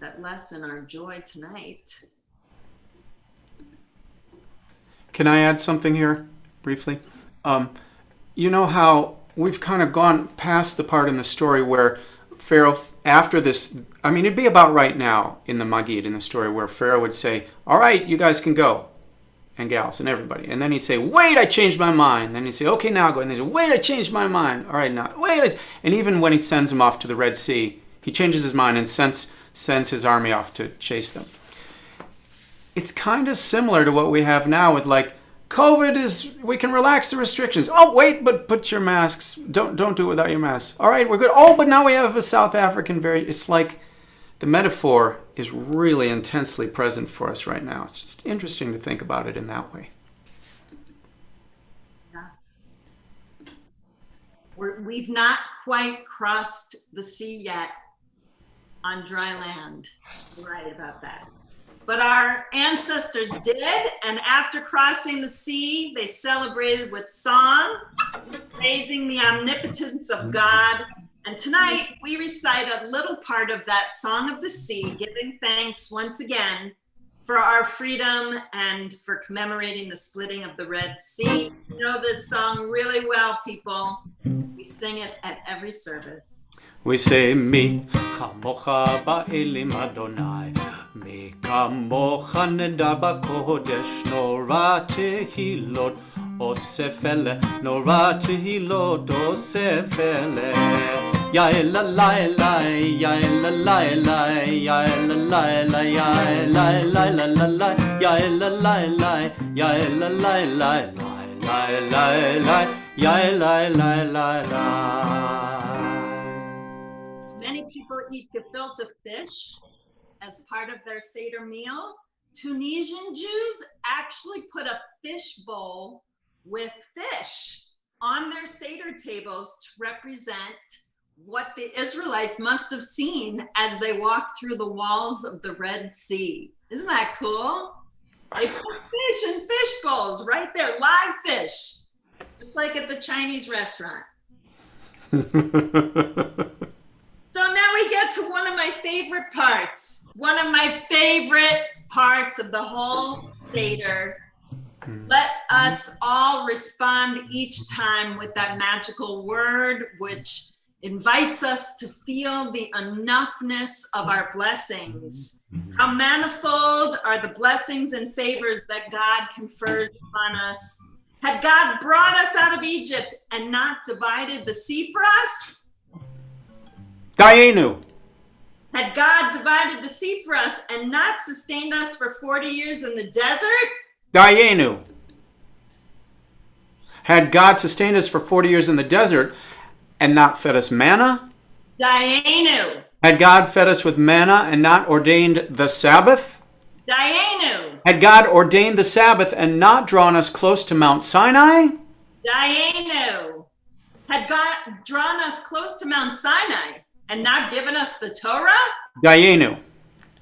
that lessen our joy tonight. Can I add something here briefly? You know how we've kind of gone past the part in the story where Pharaoh, after this, I mean, it'd be about right now in the Magid, in the story, where Pharaoh would say, all right, you guys can go, and gals, and everybody. And then he'd say, wait, I changed my mind. Then he'd say, okay, now go. And they'd say, wait, I changed my mind. All right, now, wait. And even when he sends them off to the Red Sea, he changes his mind and sends his army off to chase them. It's kind of similar to what we have now with, like, COVID is, we can relax the restrictions. Oh, wait, but put your masks. Don't do it without your masks. All right, we're good. Oh, but now we have a South African variant. It's like the metaphor is really intensely present for us right now. It's just interesting to think about it in that way. Yeah. We've not quite crossed the sea yet on dry land. You're right about that. But our ancestors did, and after crossing the sea, they celebrated with song, praising the omnipotence of God. And tonight, we recite a little part of that Song of the Sea, giving thanks once again for our freedom and for commemorating the splitting of the Red Sea. You know this song really well, people. We sing it at every service. We say, Mi chamocha ba'elim Adonai, Mi kamocha nedar b'kodesh, Nora tehilot osefele, Nora tehilot osefele. Yael alayla, yael alayla, yael alayla, yael alayla, yael alayla, yael alayla, yael alayla. Many people eat gefilte fish as part of their Seder meal. Tunisian Jews actually put a fish bowl with fish on their Seder tables to represent what the Israelites must have seen as they walked through the walls of the Red Sea. Isn't that cool? They put fish in fish bowls right there, live fish, just like at the Chinese restaurant. So now we get to one of my favorite parts. One of my favorite parts of the whole Seder. Let us all respond each time with that magical word, which invites us to feel the enoughness of our blessings. How manifold are the blessings and favors that God confers upon us. Had God brought us out of Egypt and not divided the sea for us? Dayenu. Had God divided the sea for us and not sustained us for 40 years in the desert? Dayenu. Had God sustained us for 40 years in the desert and not fed us manna? Dayenu. Had God fed us with manna and not ordained the Sabbath? Dayenu. Had God ordained the Sabbath and not drawn us close to Mount Sinai? Dayenu. Had God drawn us close to Mount Sinai and not given us the Torah? Dayenu.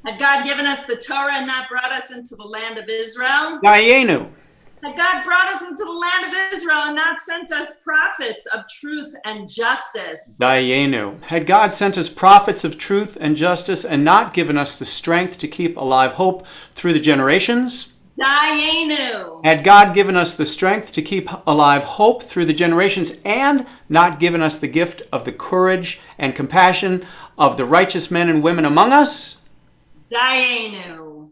Had God given us the Torah and not brought us into the land of Israel? Dayenu. Had God brought us into the land of Israel and not sent us prophets of truth and justice? Dayenu. Had God sent us prophets of truth and justice and not given us the strength to keep alive hope through the generations? Dayenu. Had God given us the strength to keep alive hope through the generations and not given us the gift of the courage and compassion of the righteous men and women among us? Dayenu.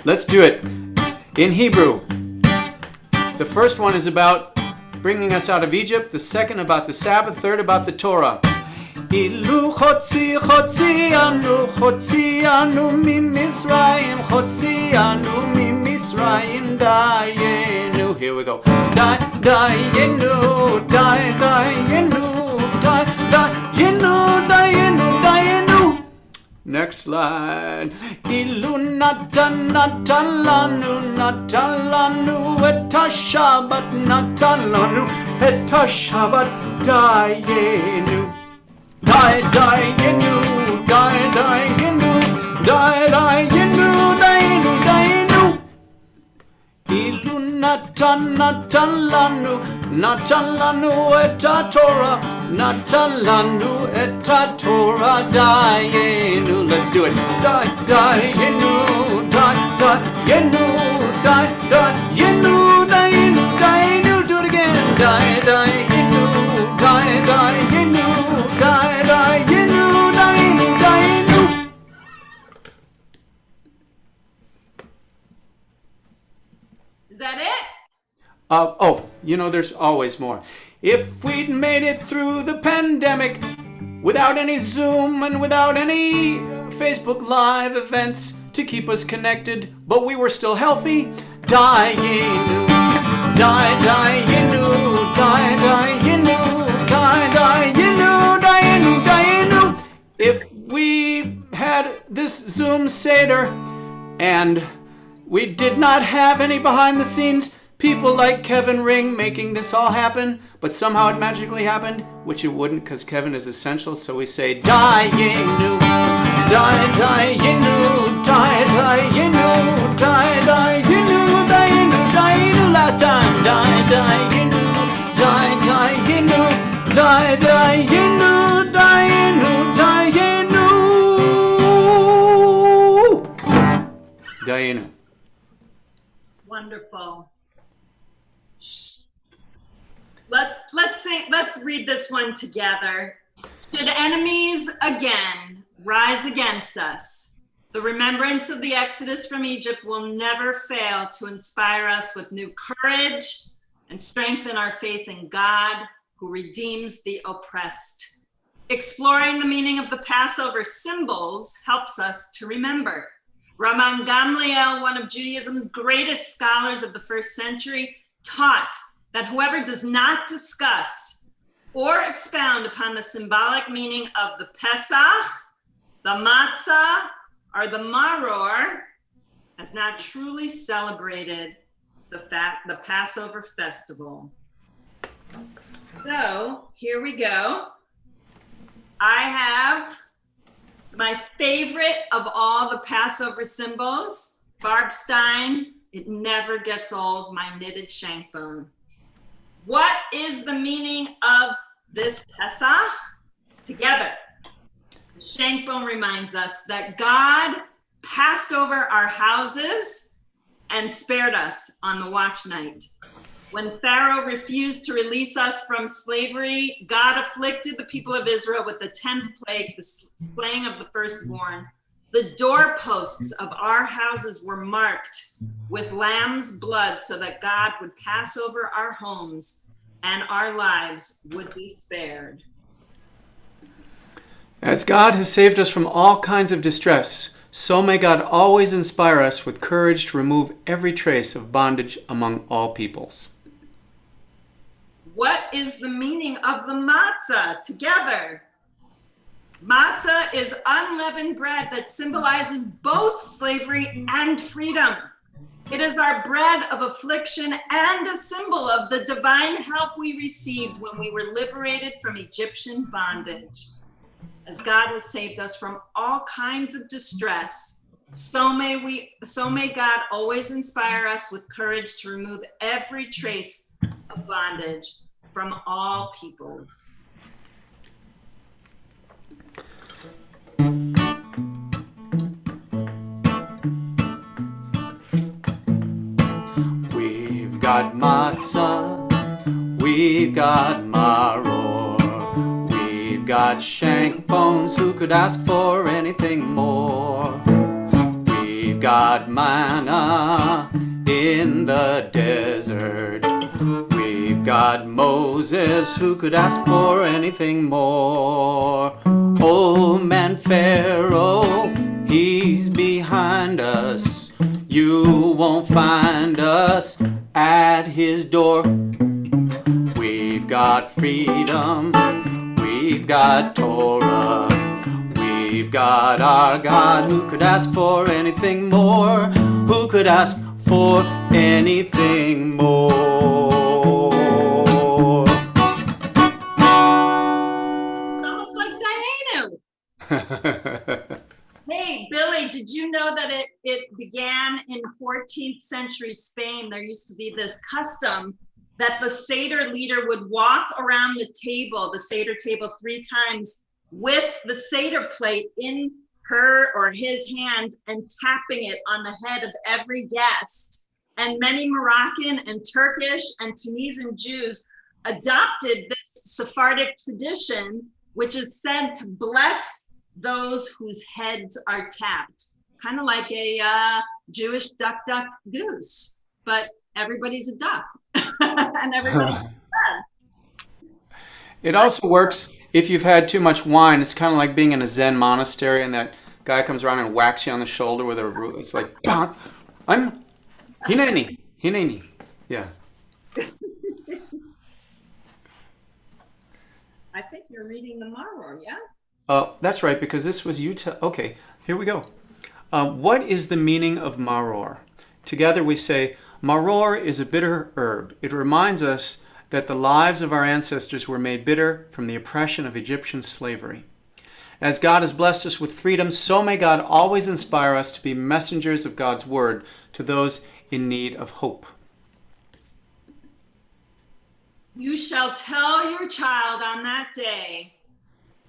Let's do it. In Hebrew, the first one is about bringing us out of Egypt, the second about the Sabbath, third about the Torah. Ilu chotzi chotzi anu mi Mitzrayim, chotzi anu mi Mitzrayim, dayenu. Here we go. Dayenu, dayenu, dayenu. Next slide. Ilu natan lanu et Shabbat dayenu. Dayenu. Ilu natan lanu et Torah, dayenu. Let's do it. Dayenu, dayenu. Do it again. Dayenu, dayenu. Is that it? There's always more. If we'd made it through the pandemic without any Zoom and without any Facebook Live events to keep us connected, but we were still healthy, dayenu. If we had this Zoom Seder and we did not have any behind the scenes people like Kevin Ring making this all happen, but somehow it magically happened, which it wouldn't because Kevin is essential, so we say dayenu, last time, dayenu. Wonderful. Let's read this one together. Should enemies again rise against us, the remembrance of the Exodus from Egypt will never fail to inspire us with new courage and strengthen our faith in God, who redeems the oppressed. Exploring the meaning of the Passover symbols helps us to remember. Rabbi Gamliel, one of Judaism's greatest scholars of the first century, taught that whoever does not discuss or expound upon the symbolic meaning of the Pesach, the matzah, or the maror has not truly celebrated the Passover festival. So here we go. I have my favorite of all the Passover symbols, Barb Stein, it never gets old, my knitted shank bone. What is the meaning of this Pesach? Together. The shank bone reminds us that God passed over our houses and spared us on the watch night. When Pharaoh refused to release us from slavery, God afflicted the people of Israel with the 10th plague, the slaying of the firstborn. The doorposts of our houses were marked with lamb's blood so that God would pass over our homes and our lives would be spared. As God has saved us from all kinds of distress, so may God always inspire us with courage to remove every trace of bondage among all peoples. What is the meaning of the matzah? Together. Matzah is unleavened bread that symbolizes both slavery and freedom. It is our bread of affliction and a symbol of the divine help we received when we were liberated from Egyptian bondage. As God has saved us from all kinds of distress, so may God always inspire us with courage to remove every trace of bondage from all peoples. We've got matzah, we've got maror, we've got shank bones, who could ask for anything more? We've We've got manna in the desert. We've got Moses who could ask for anything more. Old man Pharaoh, he's behind us. You won't find us at his door. We've got freedom, we've got Torah. We've got our God who could ask for anything more. Who could ask for anything more? Almost like Diana. Hey, Billy, did you know that it began in 14th century Spain? There used to be this custom that the Seder leader would walk around the table, the Seder table, 3 times with the Seder plate in her or his hand and tapping it on the head of every guest. And many Moroccan and Turkish and Tunisian Jews adopted this Sephardic tradition, which is said to bless those whose heads are tapped. Kind of like a Jewish duck, duck, goose, but everybody's a duck and everybody's a duck. It also works if you've had too much wine. It's kind of like being in a Zen monastery and that guy comes around and whacks you on the shoulder with a root. It's like, I'm Hineni. Yeah. I think you're reading the Maror, yeah? That's right, because this was okay, here we go. What is the meaning of maror? Together we say, maror is a bitter herb. It reminds us that the lives of our ancestors were made bitter from the oppression of Egyptian slavery. As God has blessed us with freedom, so may God always inspire us to be messengers of God's word to those in need of hope. You shall tell your child on that day,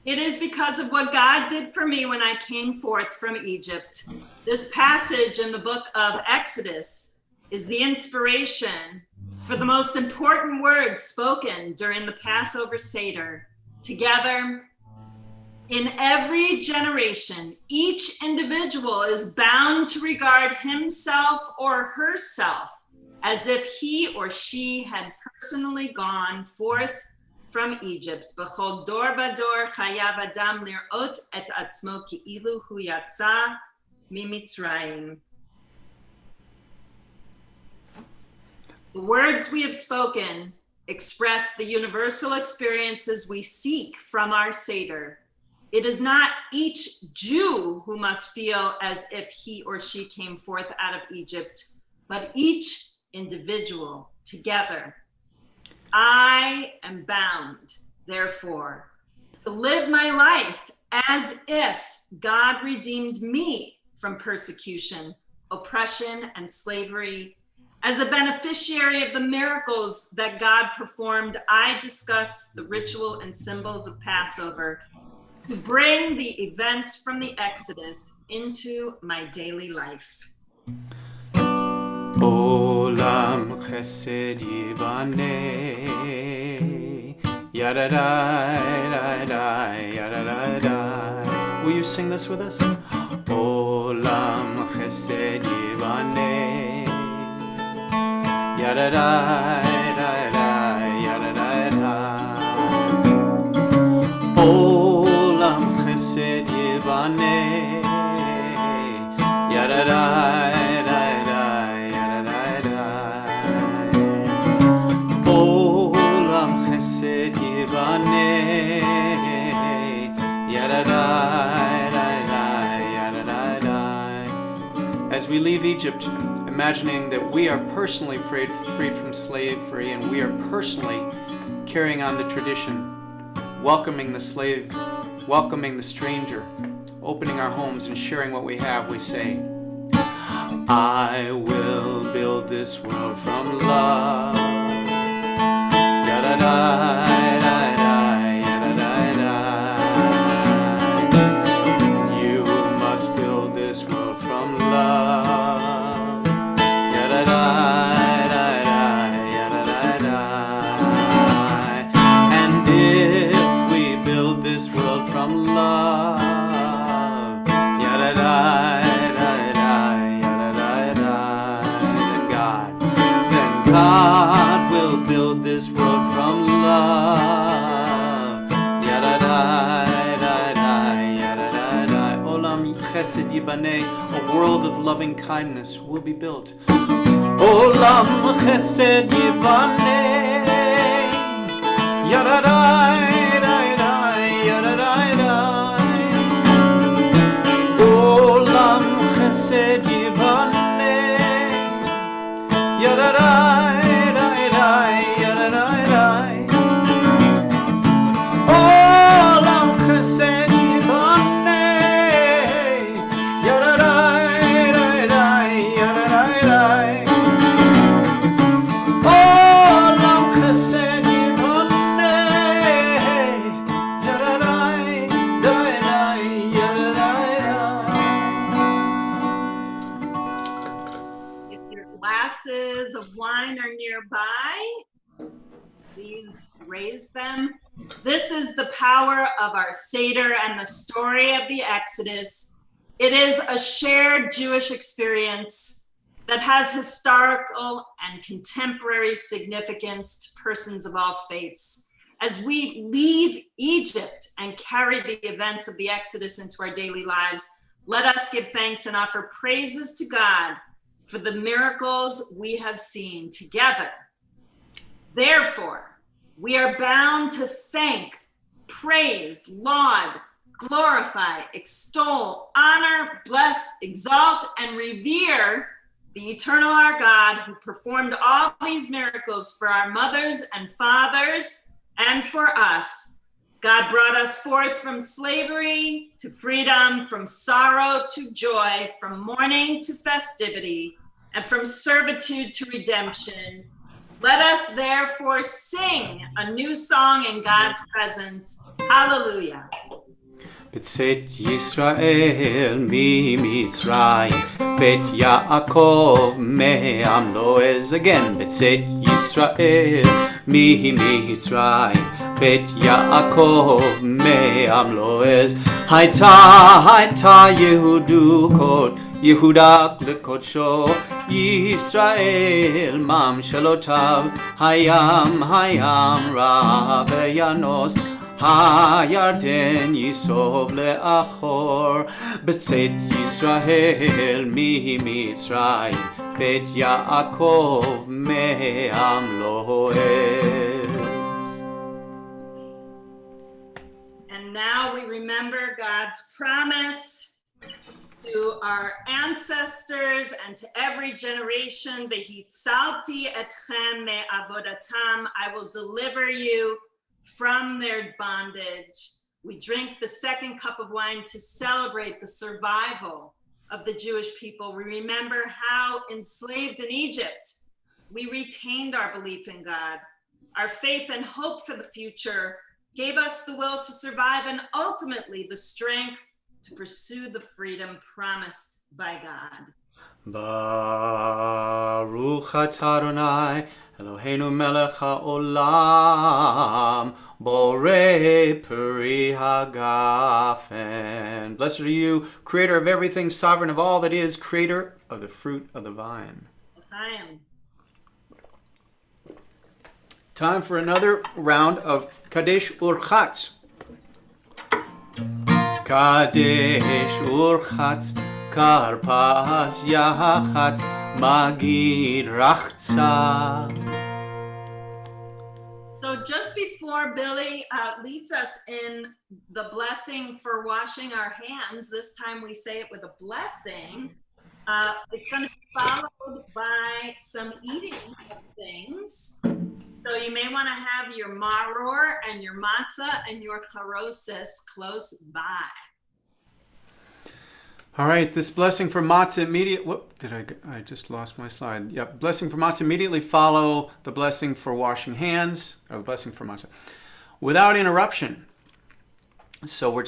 it is because of what God did for me when I came forth from Egypt. This passage in the book of Exodus is the inspiration for the most important words spoken during the Passover Seder. Together, in every generation, each individual is bound to regard himself or herself as if he or she had personally gone forth from Egypt. B'chol dor vador chayav adam lirot et atzmo ki'ilu hu yatsa mimitzrayim. The words we have spoken express the universal experiences we seek from our Seder. It is not each Jew who must feel as if he or she came forth out of Egypt, but each individual together. I am bound, therefore, to live my life as if God redeemed me from persecution, oppression, and slavery. As a beneficiary of the miracles that God performed, I discuss the ritual and symbols of Passover to bring the events from the Exodus into my daily life. Olam chesed yibane, yadadai, yadadai. Will you sing this with us? Olam chesed yibane, yadadai, yadadai. Olam chesed yibane, yadadai. Chesed yibane, yadadai. As we leave Egypt, imagining that we are personally freed from slavery and we are personally carrying on the tradition, welcoming the slave, welcoming the stranger, opening our homes and sharing what we have, we say, I will build this world from love. You must build this world from love. And if we build this world from love, healed this world from love. Yadadai, yadadai. Olam chesed yibaneh, a world of loving kindness will be built. Olam chesed yibaneh, yadadai, yadadai. Olam chesed yibaneh, yadadai, yadadai. Olam chesed yibaneh, yadadai, yadadai. Olam chesed yibaneh, yadadai, yadadai. If your glasses of wine are nearby, please raise them. This is the power of our Seder and the story of the Exodus. It is a shared Jewish experience that has historical and contemporary significance to persons of all faiths. As we leave Egypt and carry the events of the Exodus into our daily lives, let us give thanks and offer praises to God for the miracles we have seen together. Therefore, we are bound to thank, praise, laud, glorify, extol, honor, bless, exalt, and revere the eternal our God, who performed all these miracles for our mothers and fathers and for us. God brought us forth from slavery to freedom, from sorrow to joy, from mourning to festivity, and from servitude to redemption. Let us therefore sing a new song in God's presence. Hallelujah. בצאת ישראל ממצרים, בית יעקב מעם לועז. Again, בצאת ישראל ממצרים, בית יעקב מעם לועז. הייתה יהודה לקודשו, ישראל ממשלותיו, הים רע וינוס, הירדן יסוב לאחור. בצאת ישראל ממצרים, בית יעקב מעם לועז. And now we remember God's promise to our ancestors and to every generation. Vehitzalti etchem me'avodatam, I will deliver you from their bondage. We drink the second cup of wine to celebrate the survival of the Jewish people. We remember how, enslaved in Egypt, we retained our belief in God. Our faith and hope for the future gave us the will to survive and ultimately the strength to pursue the freedom promised by God. Baruch atah Adonai Eloheinu melech haolam, borei peri hagafen. Blessed are you, creator of everything, sovereign of all that is, creator of the fruit of the vine. Chaim. Time for another round of Kadesh Urchatz. Kadesh Urchatz, Karpas Yachatz, Magid Rachza. So just before Billy leads us in the blessing for washing our hands, this time we say it with a blessing. It's going to be followed by some eating of things. So you may want to have your maror and your matzah and your charosis close by. All right, this blessing for matzah I just lost my slide. Yep, blessing for matzah immediately follow the blessing for washing hands, or the blessing for matzah, without interruption. So we're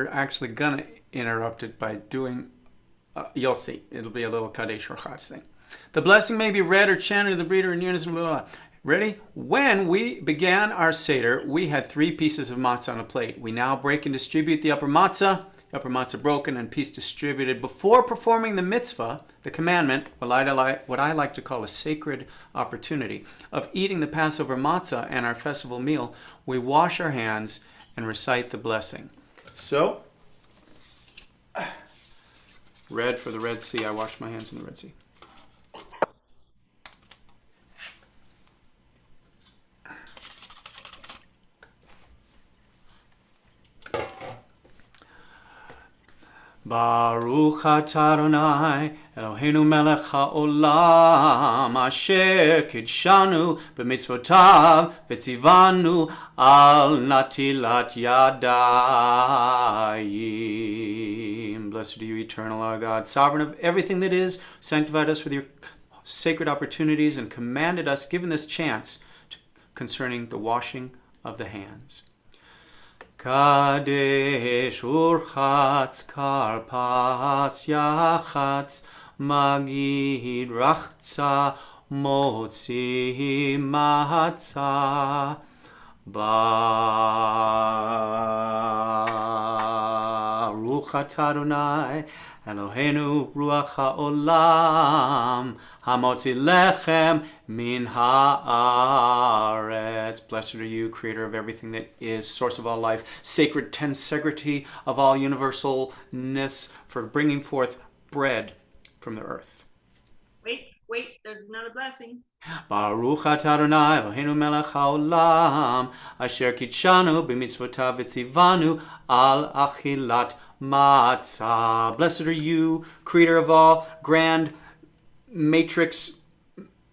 actually gonna interrupt it by doing, you'll see, it'll be a little Kadesh or Chatz thing. The blessing may be read or chanted to the breeder in unison, blah, blah, blah. Ready? When we began our Seder, we had 3 pieces of matzah on a plate. We now break and distribute the upper matzah the upper matzah broken and peace distributed. Before performing the mitzvah, the commandment, what I like to call a sacred opportunity, of eating the Passover matzah and our festival meal, we wash our hands and recite the blessing. So, red for the Red Sea. I washed my hands in the Red Sea. Baruch atah Adonai Eloheinu melech haolam asher kidshanu b'mitzvotav v'tzivanu al natilat yadayim. Blessed are you, eternal our God, sovereign of everything that is, sanctified us with your sacred opportunities and commanded us, given this chance, concerning the washing of the hands. Kadesh urchatz karpas yachatz magid rachza motzi mahatza Baruch atah Adonai Eloheinu ruach haolam hamotzi lechem min haaretz. Blessed are you, creator of everything that is, source of all life, sacred tensegrity of all universalness, for bringing forth bread from the earth. Wait, there's another blessing. Baruch atah Adonai Eloheinu melech haolam asher kidshanu b'mitzvotav v'tzivanu al achilat matzah. Blessed are you, creator of all, grand matrix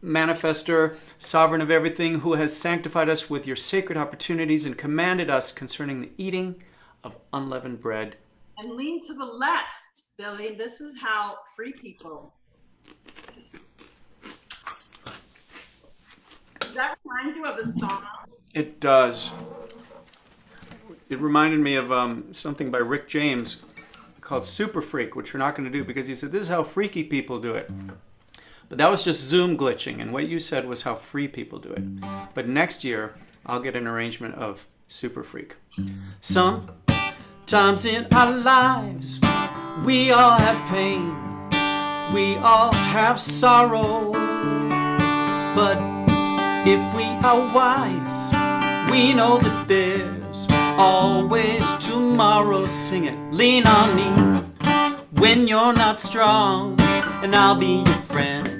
manifester, sovereign of everything, who has sanctified us with your sacred opportunities and commanded us concerning the eating of unleavened bread. And lean to the left, Billy. This is how free people. Does that remind you of a song? It does. It reminded me of something by Rick James called Super Freak, which we're not going to do because he said this is how freaky people do it. But that was just Zoom glitching, and what you said was how free people do it. But next year, I'll get an arrangement of Super Freak. Sometimes in our lives, we all have pain, we all have sorrow, but if we are wise, we know that there's always tomorrow. Sing it. Lean on me when you're not strong, and I'll be your friend.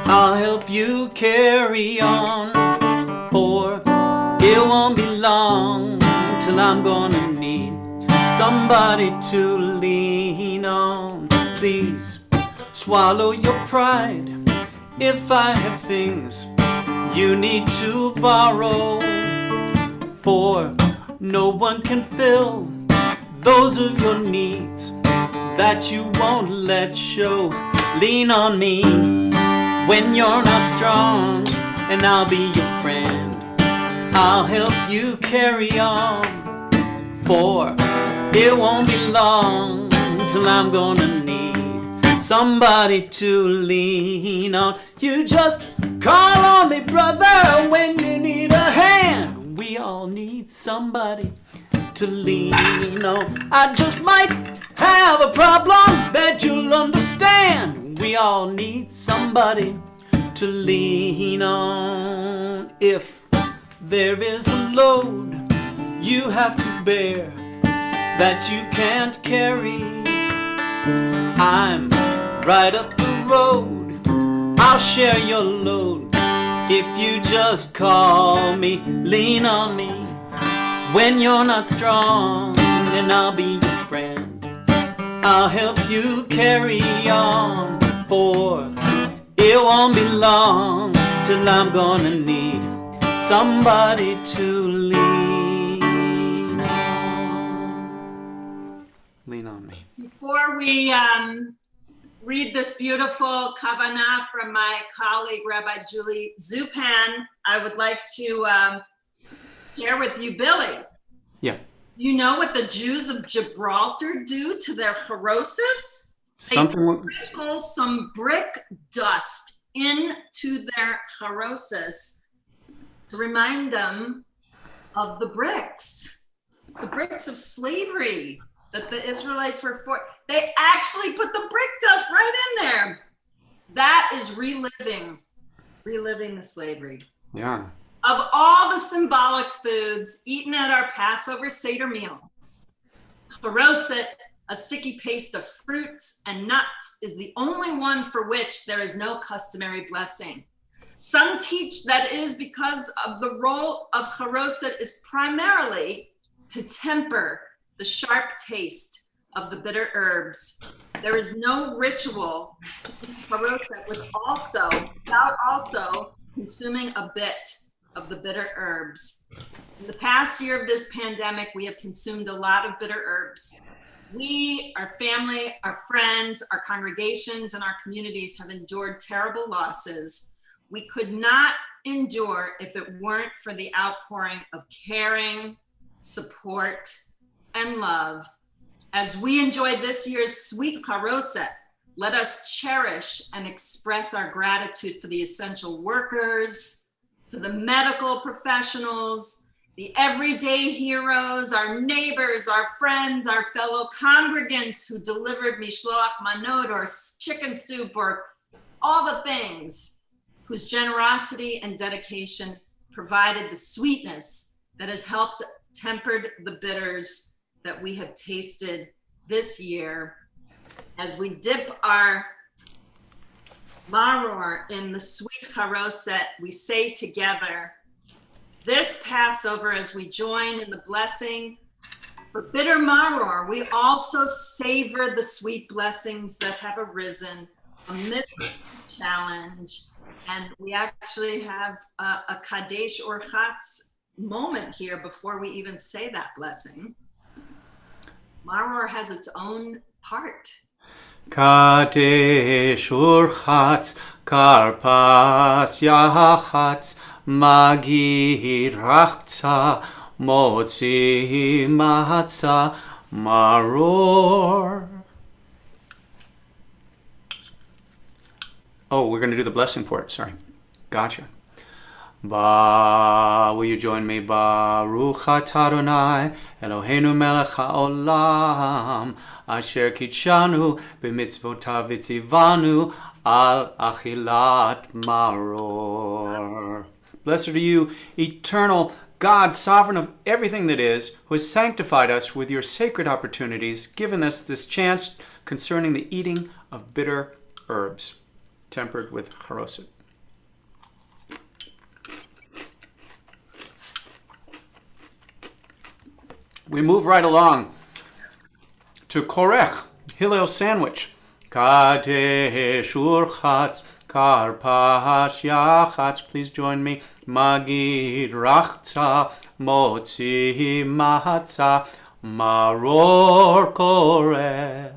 I'll help you carry on, for it won't be long till I'm gonna need somebody to lean on. Please swallow your pride if I have things you need to borrow, for no one can fill those of your needs that you won't let show. Lean on me when you're not strong, and I'll be your friend. I'll help you carry on, for it won't be long till I'm gonna need somebody to lean on. You just call on me, brother, when you need a hand. We all need somebody to lean on. I just might have a problem that you'll understand. We all need somebody to lean on. If there is a load you have to bear that you can't carry, I'm right up the road. I'll share your load if you just call me. Lean on me when you're not strong, and I'll be your friend. I'll help you carry on, for it won't be long till I'm gonna need somebody to lean on. Lean on me. Before we read this beautiful kavanah from my colleague, Rabbi Julie Zupan, I would like to share with you, Billy. Yeah. You know what the Jews of Gibraltar do to their charosis? Something. They sprinkle some brick dust into their charosis to remind them of the bricks of slavery. that the Israelites were for. They actually put the brick dust right in there. That is reliving the slavery. Yeah. Of all the symbolic foods eaten at our Passover Seder meals, charoset, a sticky paste of fruits and nuts, is the only one for which there is no customary blessing. Some teach that it is because of the role of charoset is primarily to temper the sharp taste of the bitter herbs. There is no ritual charoset without also consuming a bit of the bitter herbs. In the past year of this pandemic, we have consumed a lot of bitter herbs. We, our family, our friends, our congregations, and our communities have endured terrible losses. We could not endure if it weren't for the outpouring of caring, support, and love. As we enjoyed this year's sweet charoset, let us cherish and express our gratitude for the essential workers, for the medical professionals, the everyday heroes, our neighbors, our friends, our fellow congregants who delivered mishloach manot or chicken soup or all the things, whose generosity and dedication provided the sweetness that has helped tempered the bitters that we have tasted this year. As we dip our maror in the sweet charoset, we say together, this Passover, as we join in the blessing for bitter maror, we also savor the sweet blessings that have arisen amidst the challenge. And we actually have a kadesh or chatz moment here before we even say that blessing. Maror has its own part. Kadesh urchatz karpas yachatz magir rachza motzi matzah maror. Oh, we're going to do the blessing for it. Sorry. Gotcha. Will you join me? Baruch atah Adonai Eloheinu melech haolam asher kitshanu b'mitzvotav v'tzivanu al achilat maror. Blessed are you, eternal God, sovereign of everything that is, who has sanctified us with your sacred opportunities, given us this chance concerning the eating of bitter herbs, tempered with charoset. We move right along to korech, Hillel sandwich. Kadesh urchatz karpas yachatz. Please join me. Magid rachza motzi matzah maror korech.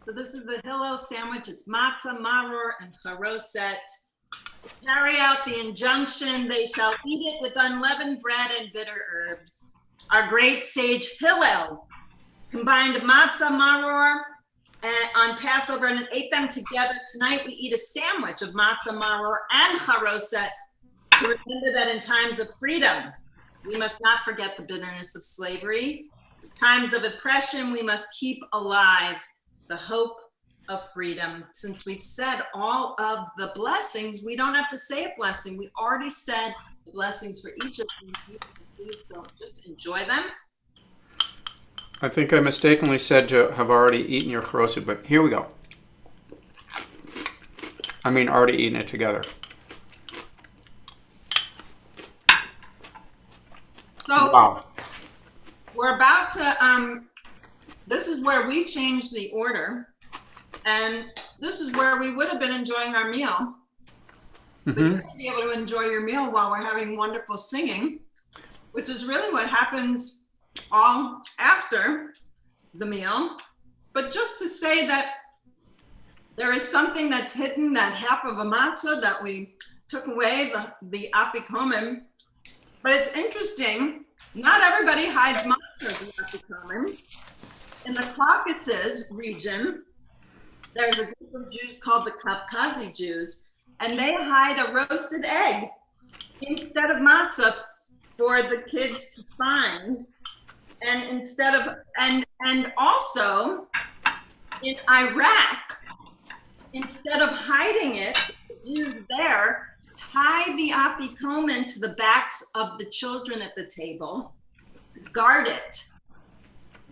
So this is the Hillel sandwich. It's matzah, maror, and charoset. Carry out the injunction, they shall eat it with unleavened bread and bitter herbs. Our great sage Hillel combined matzah, maror on Passover and ate them together. Tonight we eat a sandwich of matzah, maror, and charoset to remember that in times of freedom, we must not forget the bitterness of slavery. In times of oppression, we must keep alive the hope of freedom. Since we've said all of the blessings, we don't have to say a blessing. We already said the blessings for each of them. So just enjoy them. I think I mistakenly said to have already eaten your charoset, but here we go. I mean, already eaten it together. So wow. We're about to, this is where we changed the order. And this is where we would have been enjoying our meal. But you're going to be able to enjoy your meal while we're having wonderful singing, which is really what happens all after the meal. But just to say that there is something that's hidden, that half of a matzah that we took away, the afikomen. But it's interesting, not everybody hides matzahs in afikomen. In the Caucasus region, there's a group of Jews called the Kavkazi Jews, and they hide a roasted egg instead of matzah for the kids to find. And And also in Iraq, instead of hiding it, Jews there tie the afikomen to the backs of the children at the table, guard it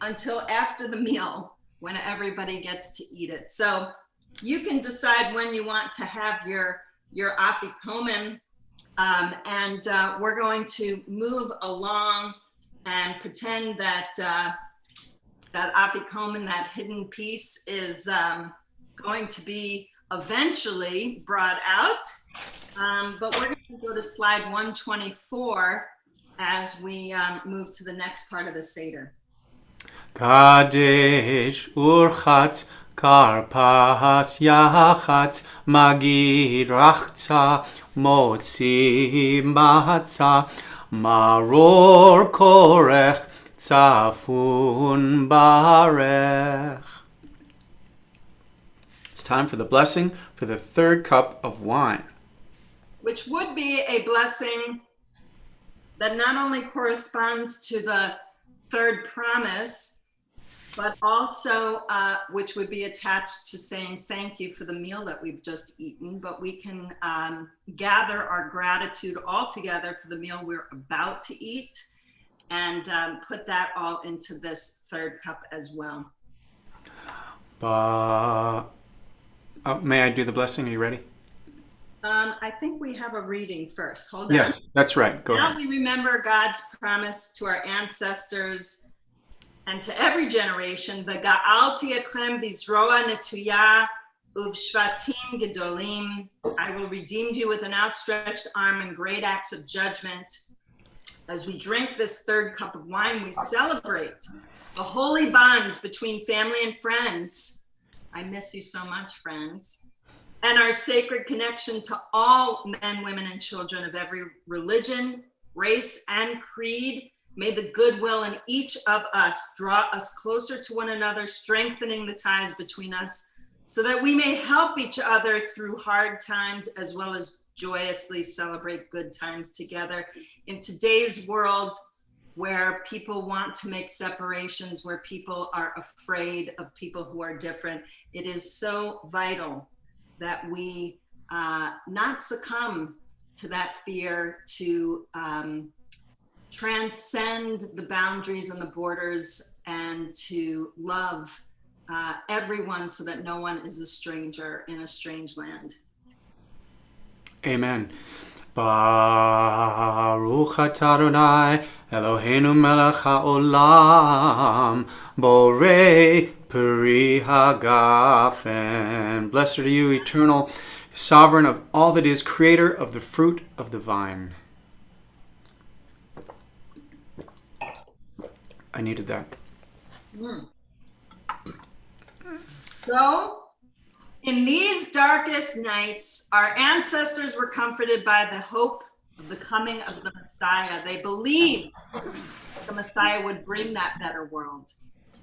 until after the meal when everybody gets to eat it. So you can decide when you want to have your afikomen, and we're going to move along and pretend that that afikomen, that hidden piece, is going to be eventually brought out. But we're going to go to slide 124 as we move to the next part of the Seder. Kadesh urchatz karpas yachatz magid rachza motzi matzah maror korech tzafun barech. It's time for the blessing for the third cup of wine, which would be a blessing that not only corresponds to the third promise, but also which would be attached to saying thank you for the meal that we've just eaten. But we can gather our gratitude all together for the meal we're about to eat and put that all into this third cup as well. May I do the blessing? Are you ready? I think we have a reading first. Hold on. Yes, that's right. Go ahead. Now we remember God's promise to our ancestors and to every generation. V'ga'alti etchem b'zroa netuya uv'shvatim gedolim. I will redeem you with an outstretched arm and great acts of judgment. As we drink this third cup of wine, we celebrate the holy bonds between family and friends. I miss you so much, friends. And our sacred connection to all men, women, and children of every religion, race, and creed. May the goodwill in each of us draw us closer to one another, strengthening the ties between us, so that we may help each other through hard times, as well as joyously celebrate good times together. In today's world, where people want to make separations, where people are afraid of people who are different, it is so vital that we not succumb to that fear, to transcend the boundaries and the borders, and to love everyone so that no one is a stranger in a strange land. Amen. Baruch atah Adonai Eloheinu melech haolam borei peri hagafen. Blessed are you, eternal sovereign of all that is, creator of the fruit of the vine. I needed that. So, in these darkest nights, our ancestors were comforted by the hope of the coming of the Messiah. They believed that the Messiah would bring that better world,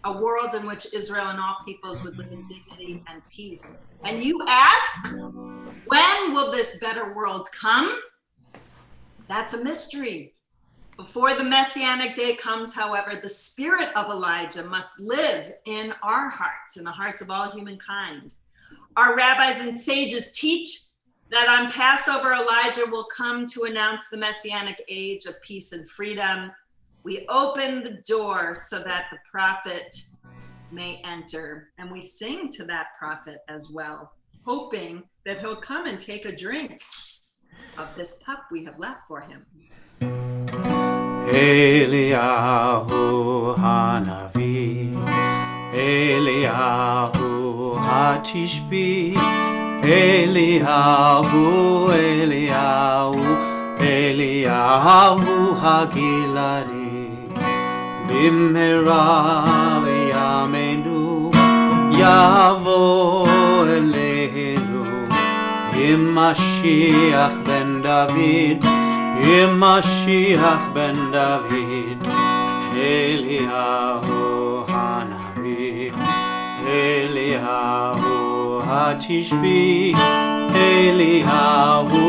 a world in which Israel and all peoples would live in dignity and peace. And you ask, when will this better world come? That's a mystery. Before the Messianic day comes, however, the spirit of Elijah must live in our hearts, in the hearts of all humankind. Our rabbis and sages teach that on Passover, Elijah will come to announce the Messianic age of peace and freedom. We open the door so that the prophet may enter, and we sing to that prophet as well, hoping that he'll come and take a drink of this cup we have left for him. Eliyahu Hanavi, Eliyahu Hatishbi, Eliyahu, Eliyahu, Eliyahu Hagiladi, Bimhera Yamenu, Yavo Eleinu, Mashiach ben David, Mashiach ben David, Eliyahu Hanavi, Eliyahu Hatishbi, Eliyahu,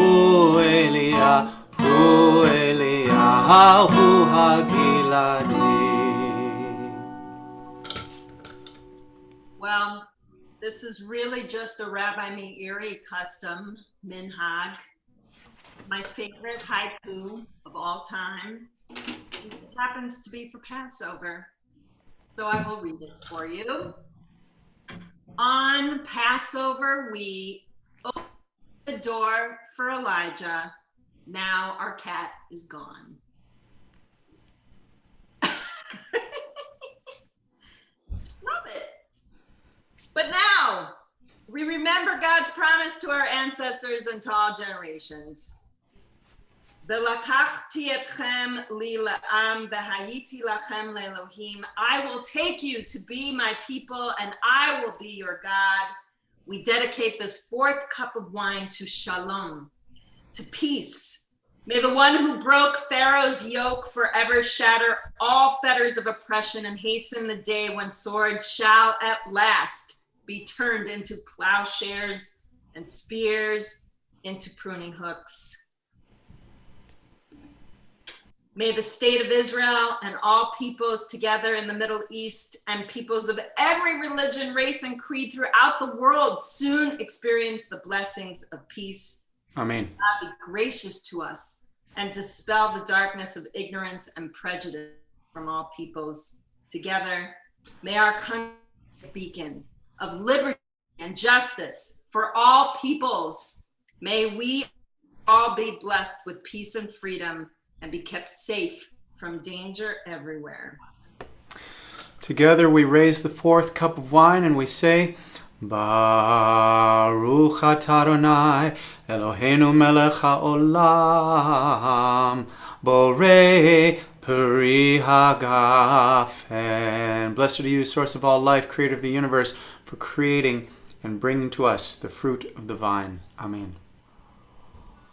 Eliyahu, Eliyahu Hagiladi. This is really just a Rabbi Meiri custom, minhag, my favorite haiku of all time. It happens to be for Passover, so I will read it for you. On Passover, we opened the door for Elijah. Now our cat is gone. Love it. But now we remember God's promise to our ancestors and to all generations. V'lakachti etchem li la'am v'hayiti lachem le'elohim. I will take you to be my people and I will be your God. We dedicate this fourth cup of wine to shalom, to peace. May the one who broke Pharaoh's yoke forever shatter all fetters of oppression and hasten the day when swords shall at last be turned into plowshares and spears into pruning hooks. May the state of Israel and all peoples together in the Middle East and peoples of every religion, race, and creed throughout the world soon experience the blessings of peace. Amen. God be gracious to us and dispel the darkness of ignorance and prejudice from all peoples. Together, may our country be a beacon of liberty and justice for all peoples. May we all be blessed with peace and freedom and be kept safe from danger everywhere. Together we raise the fourth cup of wine and we say, Baruch atah Adonai Eloheinu melech haolam borei peri hagafen. Blessed are you, source of all life, creator of the universe, for creating and bringing to us the fruit of the vine. Amen.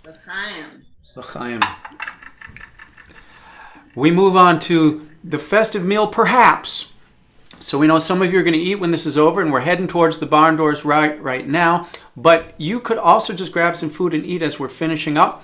L'chaim. L'chaim. We move on to the festive meal, perhaps. So we know some of you are going to eat when this is over, and we're heading towards the barn doors right now. But you could also just grab some food and eat as we're finishing up.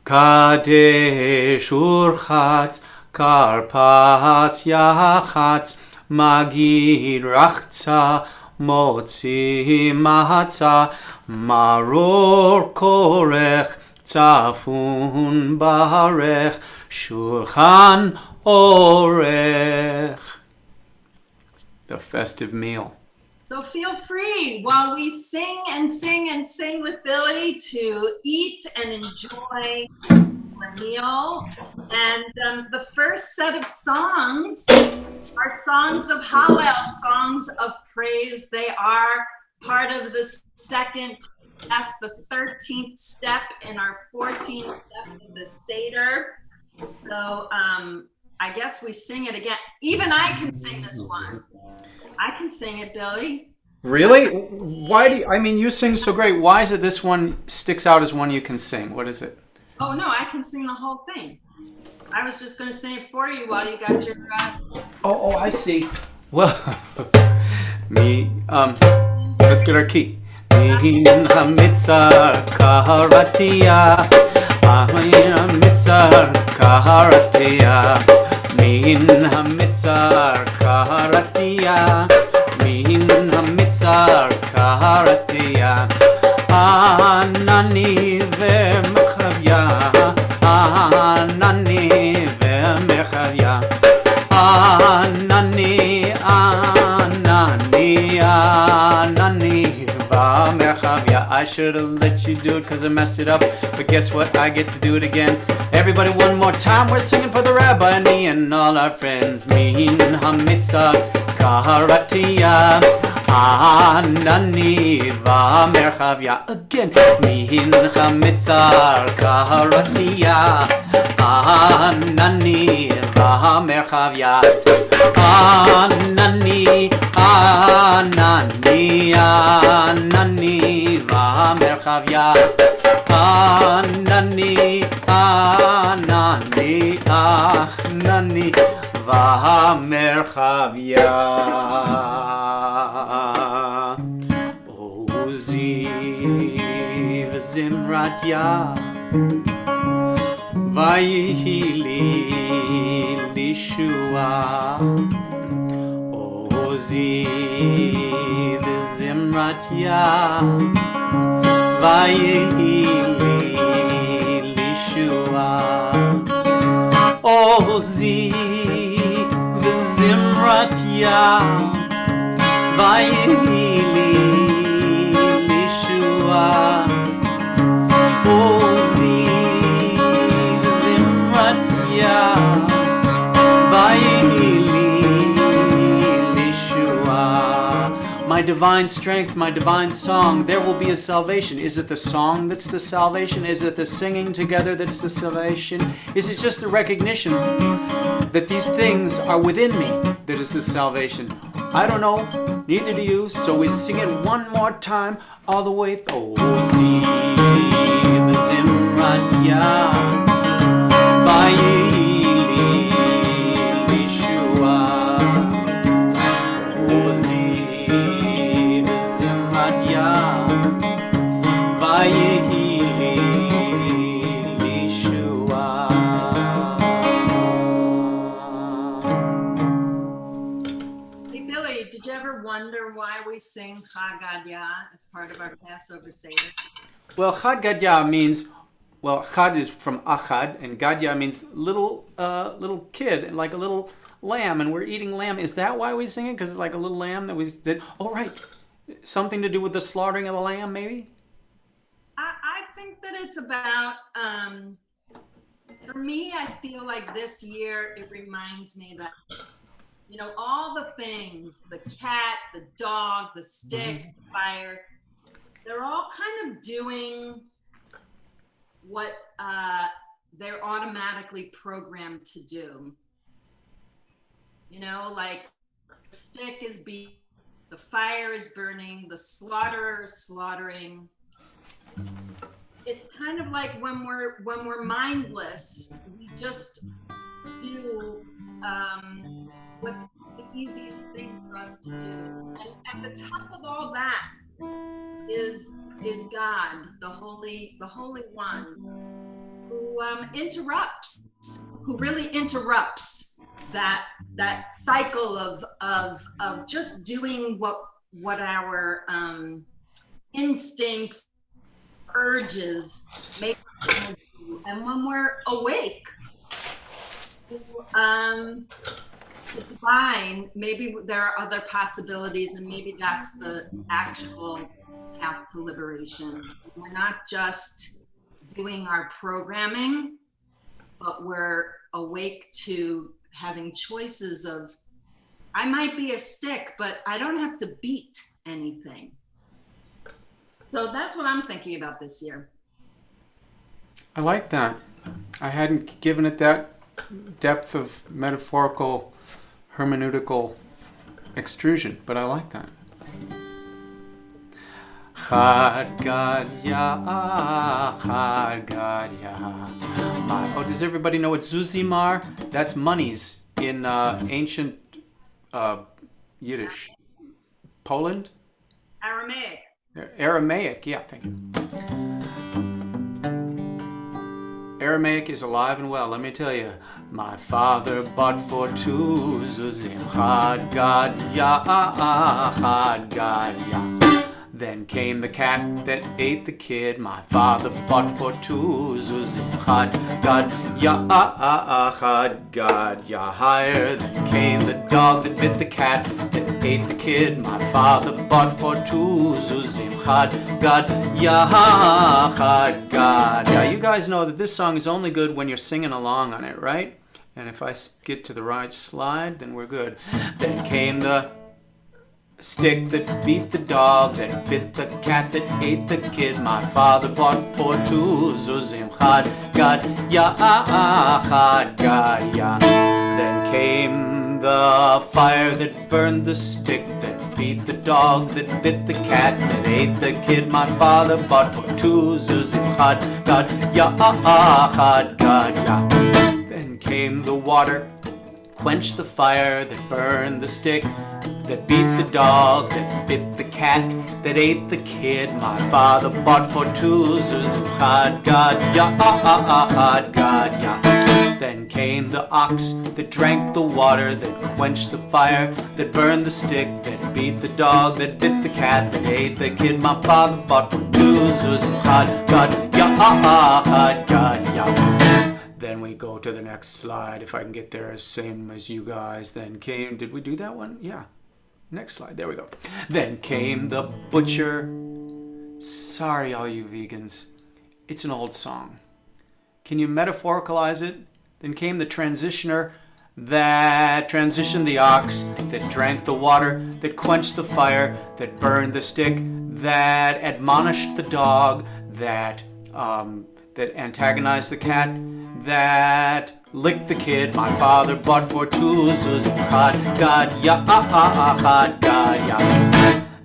Kadesh urchatz karpas yachatz magid rachza motzi matzah maror korech tzafun barech shulchan orech. The festive meal. So feel free while we sing and sing and sing with Billy to eat and enjoy the meal. And the first set of songs are songs of Hallel, songs of praise. They are part of the second, that's the 13th step in our 14th step of the Seder. So I guess we sing it again. Even I can sing this one. I can sing it, Billy. Really? Why do you, I mean, you sing so great. Why is it this one sticks out as one you can sing? What is it? Oh, no, I can sing the whole thing. I was just going to sing it for you while you got your... Oh, I see. Well, let's get our key. Min hamitzar kaharatia, min hamitzar kaharatia, min hamitzar kaharatia, min hamitzar kaharatia, anani v'mechavya, anani v'mechavya, anani v'mechavya. I should have let you do it because I messed it up, but guess what? I get to do it again. Everybody, one more time. We're singing for the Rabbi and me and all our friends. Min hamitzah kaharatia, anani v'mechavya. Again. Min hamitzah kaharatia, anani v'mechavya. Anani, anani, anani v'mechavya. Anani, anani, anani v'mechavya. Ozi v'zimratya vayihili lishua. Ozi v'zimrat yam vayehi lishua. Ozi v'zimrat yam vayehi lishua. Ozi v'zimrat yam vayehi lishua. My divine strength, my divine song, there will be a salvation. Is it the song that's the salvation? Is it the singing together that's the salvation? Is it just the recognition that these things are within me that is the salvation? I don't know, neither do you, so we sing it one more time all the way through. Ozi v'zimrat yam vayehi lishua. Ozi v'zimrat yam vayehi lishua. Hey, Billy, did you ever wonder why we sing Chag Gadya as part of our Passover Seder? Well, Chad Gadya means, well, Chad is from Achad, and Gadya means little kid, like a little lamb, and we're eating lamb. Is that why we sing it? Because it's like a little lamb that we did. Oh, right. Something to do with the slaughtering of the lamb, maybe? I think that it's about, for me, I feel like this year it reminds me that, you know, all the things, the cat, the dog, the stick, the fire, they're all kind of doing what they're automatically programmed to do. You know, like the stick is being, the fire is burning, the slaughterer is slaughtering. It's kind of like when we're mindless, we just do what's the easiest thing for us to do. And at the top of all that is God, the Holy One, who interrupts, who really interrupts that cycle of just doing what our instincts, urges make us do. And when we're awake, the divine, maybe there are other possibilities, and maybe that's the actual path to liberation. We're not just doing our programming, but we're awake to having choices of, I might be a stick, but I don't have to beat anything. So that's what I'm thinking about this year. I like that. I hadn't given it that depth of metaphorical, hermeneutical extrusion, but I like that. Chad Gadya, Chad Gadya. Oh, does everybody know what Zuzimar? That's monies in ancient Yiddish. Poland? Aramaic. Aramaic, yeah, thank you. Aramaic is alive and well, let me tell you. My father bought for two zuzim, Chad Gadya, Chad Gadya. Then came the cat that ate the kid. My father bought for two zuzim, Chad Gadya, Chad Gadya. Higher. Then came the dog that bit the cat that ate the kid. My father bought for two zuzim, Chad Gadya, Chad Gadya. You guys know that this song is only good when you're singing along on it, right? And if I get to the right slide, then we're good. Then came the stick that beat the dog, that bit the cat, that ate the kid. My father bought for two zuzim, Chad Gadya, Chad Gadya. Then came the fire that burned the stick, that beat the dog, that bit the cat, that ate the kid. My father bought for two zuzim, Chad Gadya, Chad Gadya. Then came the water, quenched the fire that burned the stick, that beat the dog, that bit the cat, that ate the kid. My father bought for two zuzim, Chad Gadya, Chad Gadya. Then came the ox that drank the water, that quenched the fire, that burned the stick, that beat the dog, that bit the cat, that ate the kid my father bought for 2 zuz. God, ya. Then we go to the next slide, if I can get there, same as you guys. Then came, did we do that one? Yeah. Next slide, there we go. Then came the butcher. Sorry, all you vegans. It's an old song. Can you metaphoricalize it? Then came the transitioner that transitioned the ox, that drank the water, that quenched the fire, that burned the stick, that admonished the dog, that antagonized the cat, that licked the kid my father bought for 2 zuz. God, ya.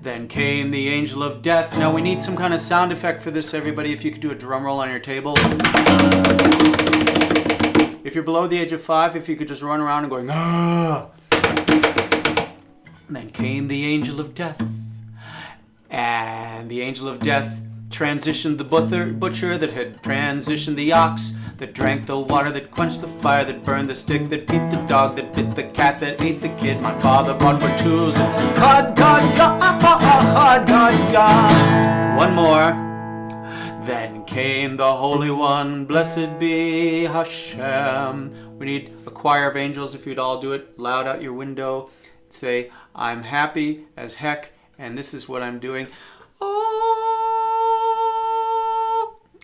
Then came the angel of death. Now we need some kind of sound effect for this, everybody. If you could do a drum roll on your table. If you're below the age of 5, if you could just run around and going, ah. Then came the angel of death. And the angel of death transitioned the butcher that had transitioned the ox, that drank the water, that quenched the fire, that burned the stick, that beat the dog, that bit the cat, that ate the kid my father bought for 2 zuz. God, ya. One more. Then came the Holy One, blessed be Hashem. We need a choir of angels, if you'd all do it loud out your window. Say, I'm happy as heck, and this is what I'm doing.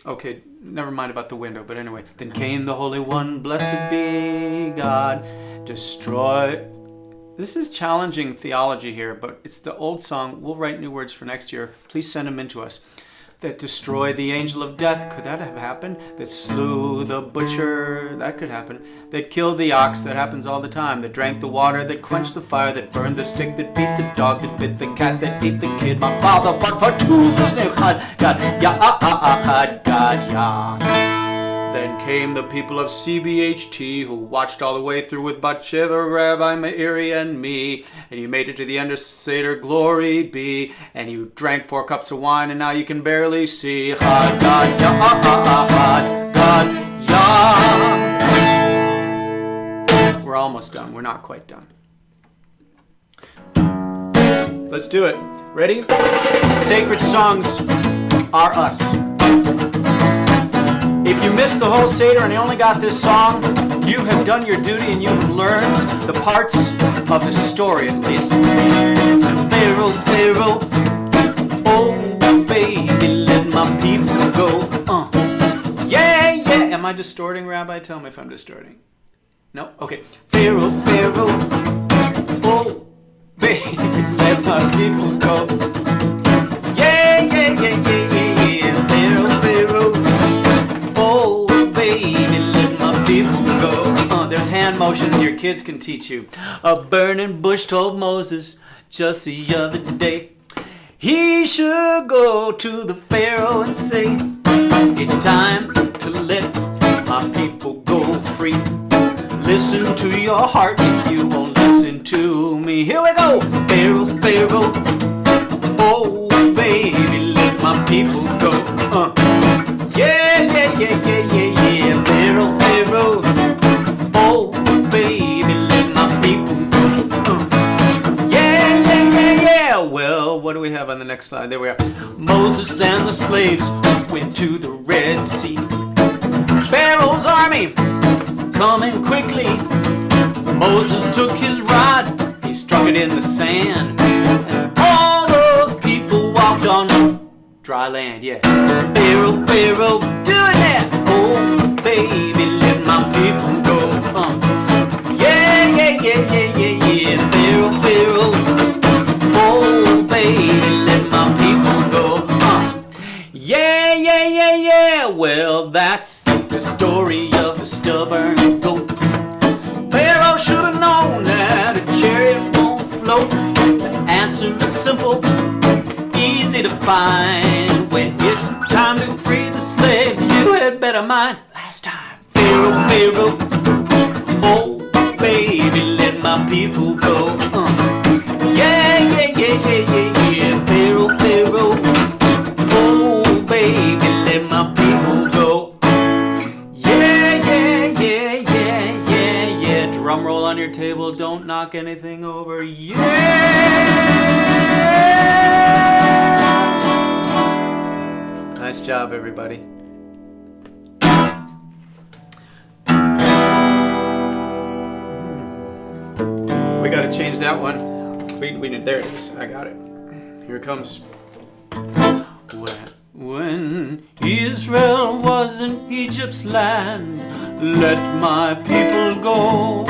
Okay, never mind about the window, but anyway. Then came the Holy One, blessed be God, destroy. This is challenging theology here, but it's the old song. We'll write new words for next year. Please send them in to us. That destroyed the angel of death. Could that have happened? That slew the butcher. That could happen. That killed the ox. That happens all the time. That drank the water. That quenched the fire. That burned the stick. That beat the dog. That bit the cat. That ate the kid my father bought for 2 zuz. God, ya. Then came the people of CBHT, who watched all the way through with Bathsheba, Rabbi, Meiri, and me. And you made it to the end of Seder, glory be. And you drank 4 cups of wine, and now you can barely see. God, ya. We're almost done. We're not quite done. Let's do it. Ready? Sacred songs are us. If you missed the whole Seder and you only got this song, you have done your duty and you have learned the parts of the story at least. Pharaoh, Pharaoh, oh baby, let my people go. Yeah, yeah. Am I distorting, Rabbi? Tell me if I'm distorting. No? Okay. Pharaoh, Pharaoh, oh baby, let my people go. Yeah, yeah, yeah, yeah, yeah, yeah. Pharaoh, Pharaoh, oh baby, let my people go. There's hand motions your kids can teach you. A burning bush told Moses just the other day he should go to the Pharaoh and say, it's time to let my people go free. Listen to your heart if you won't listen to me. Here we go. Pharaoh, Pharaoh, oh baby, let my people go. Yeah, yeah, yeah, yeah, yeah, yeah. Pharaoh, Pharaoh, oh baby, let my people go. Yeah, yeah, yeah, yeah. Well, what do we have on the next slide? There we are. Moses and the slaves went to the Red Sea. Pharaoh's army coming quickly. Moses took his rod, he struck it in the sand, and all those people walked on dry land. Yeah. Pharaoh, Pharaoh, doing that. Oh baby, let my people go. Yeah, yeah, yeah, yeah, yeah, yeah. Pharaoh, Pharaoh, oh baby, let my people go. Yeah, yeah, yeah, yeah. Well, that's the story of the stubborn goat. Pharaoh should have known that a chariot won't float. The answer is simple, easy to find. When it's time to free the slaves, you had better mind. Last time. Pharaoh, Pharaoh, oh baby, let my people go. Yeah, yeah, yeah, yeah, yeah, yeah. Pharaoh, Pharaoh, oh baby, let my people go. Yeah, yeah, yeah, yeah. table, don't knock anything over. Yeah! Nice job, everybody. We got to change that one. There it is. I got it. Here it comes. When Israel was in Egypt's land, let my people go.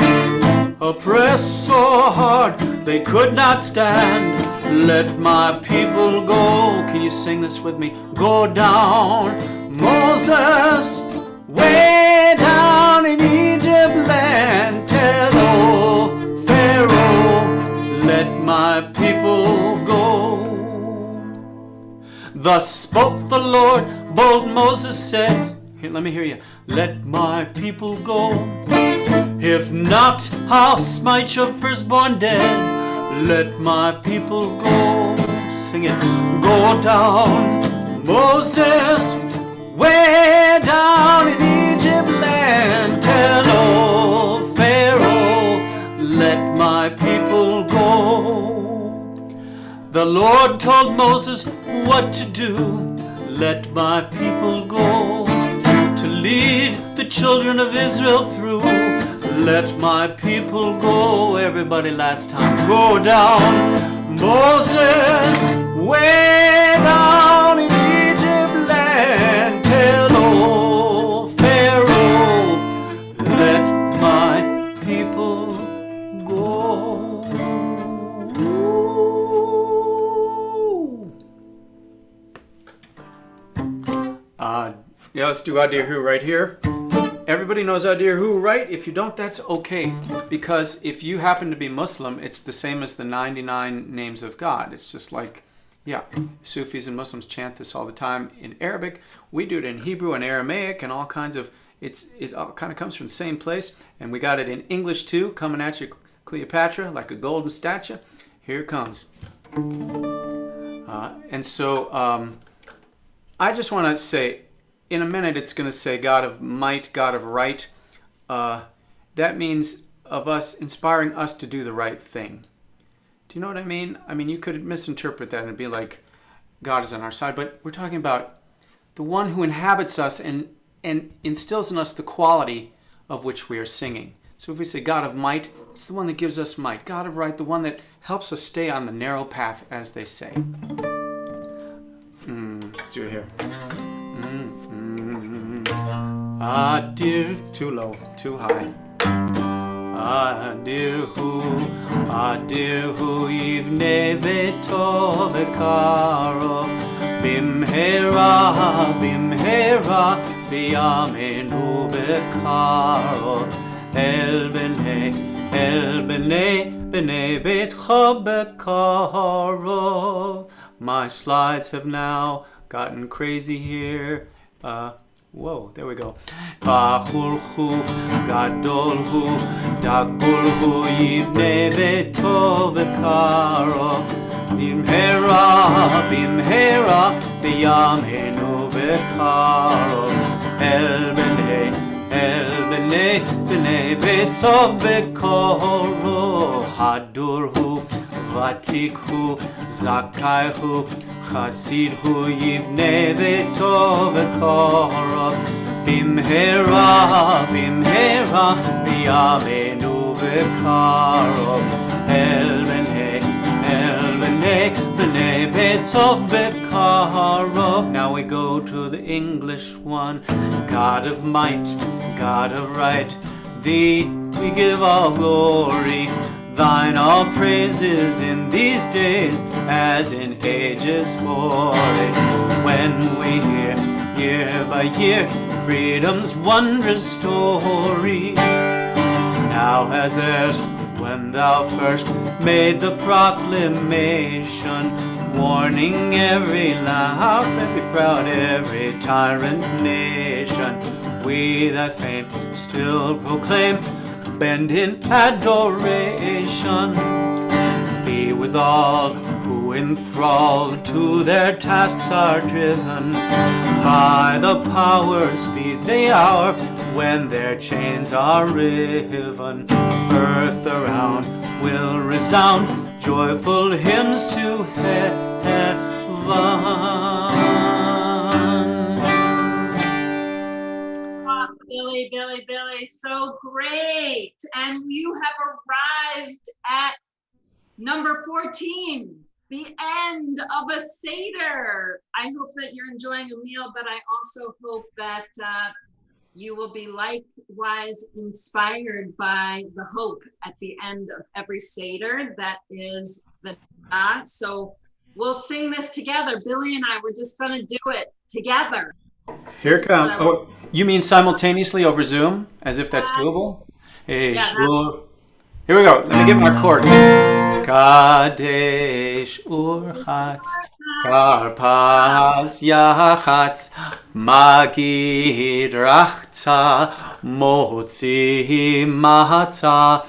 Oppressed so hard they could not stand. Let my people go. Can you sing this with me? Go down, Moses, way down in Egypt land. Tell old Pharaoh, let my people go. Thus spoke the Lord, bold Moses said. Here, let me hear you. Let my people go. If not, I'll smite your firstborn dead. Let my people go. Sing it. Go down, Moses, way down in Egypt land. Tell old Pharaoh, let my people go. The Lord told Moses what to do. Let my people go. To lead the children of Israel through. Let my people go. Everybody last time. Go down, Moses, way down in Egypt land. Tell old Pharaoh, let my people go. Yeah, let's do I Dear Who right here. Everybody knows I Dear Who, right? If you don't, that's okay. Because if you happen to be Muslim, it's the same as the 99 names of God. It's just like, yeah, Sufis and Muslims chant this all the time in Arabic. We do it in Hebrew and Aramaic and all kinds of, it all kind of comes from the same place. And we got it in English too, coming at you, Cleopatra, like a golden statue. Here it comes. I just want to say, in a minute it's going to say God of might, God of right. That means of us, inspiring us to do the right thing. Do you know what I mean? I mean, you could misinterpret that and be like, God is on our side, but we're talking about the one who inhabits us and instills in us the quality of which we are singing. So if we say God of might, it's the one that gives us might. God of right, the one that helps us stay on the narrow path, as they say. Let's do it here. Ah, dear, too low, too high. Ah, dear who, yivne beto v'karo, bimhera, biyamenu bekaro, el b'nei betcha bekaro. My slides have now gotten crazy here. Whoa, there we go. Bachurchu, gadolhu, dagulhu, yivne beto v'karo, bimhera, biyamenu bekaro, el b'nei betzov bekaro, hadurhu, vatikhu, zakaihu, chasidhu, yivne beto v'karo, bimhera, biyamenu bekaro, el b'nei betzov bekaro. Now we go to the English one. God of might, God of right, thee we give all glory. Thine all praises in these days, as in ages hoary. When we hear, year by year, freedom's wondrous story. Now as erst, when thou first made the proclamation, warning every loud, every proud, every tyrant nation, we thy fame still proclaim, bend in adoration. Be with all who enthralled to their tasks are driven by the powers, be they our when their chains are riven, earth around will resound joyful hymns to heaven. Billy, so great. And you have arrived at number 14, the end of a Seder. I hope that you're enjoying a meal, but I also hope that you will be likewise inspired by the hope at the end of every Seder, that is the dot. So we'll sing this together. Billy and I, we're just going to do it together. Here it comes. Oh, you mean simultaneously over Zoom, as if that's doable? Hey, Yeah, sure. Here we go. Let me get my chord. Kadesh urchatz, karpas yachatz, magid rachza, motzi matza,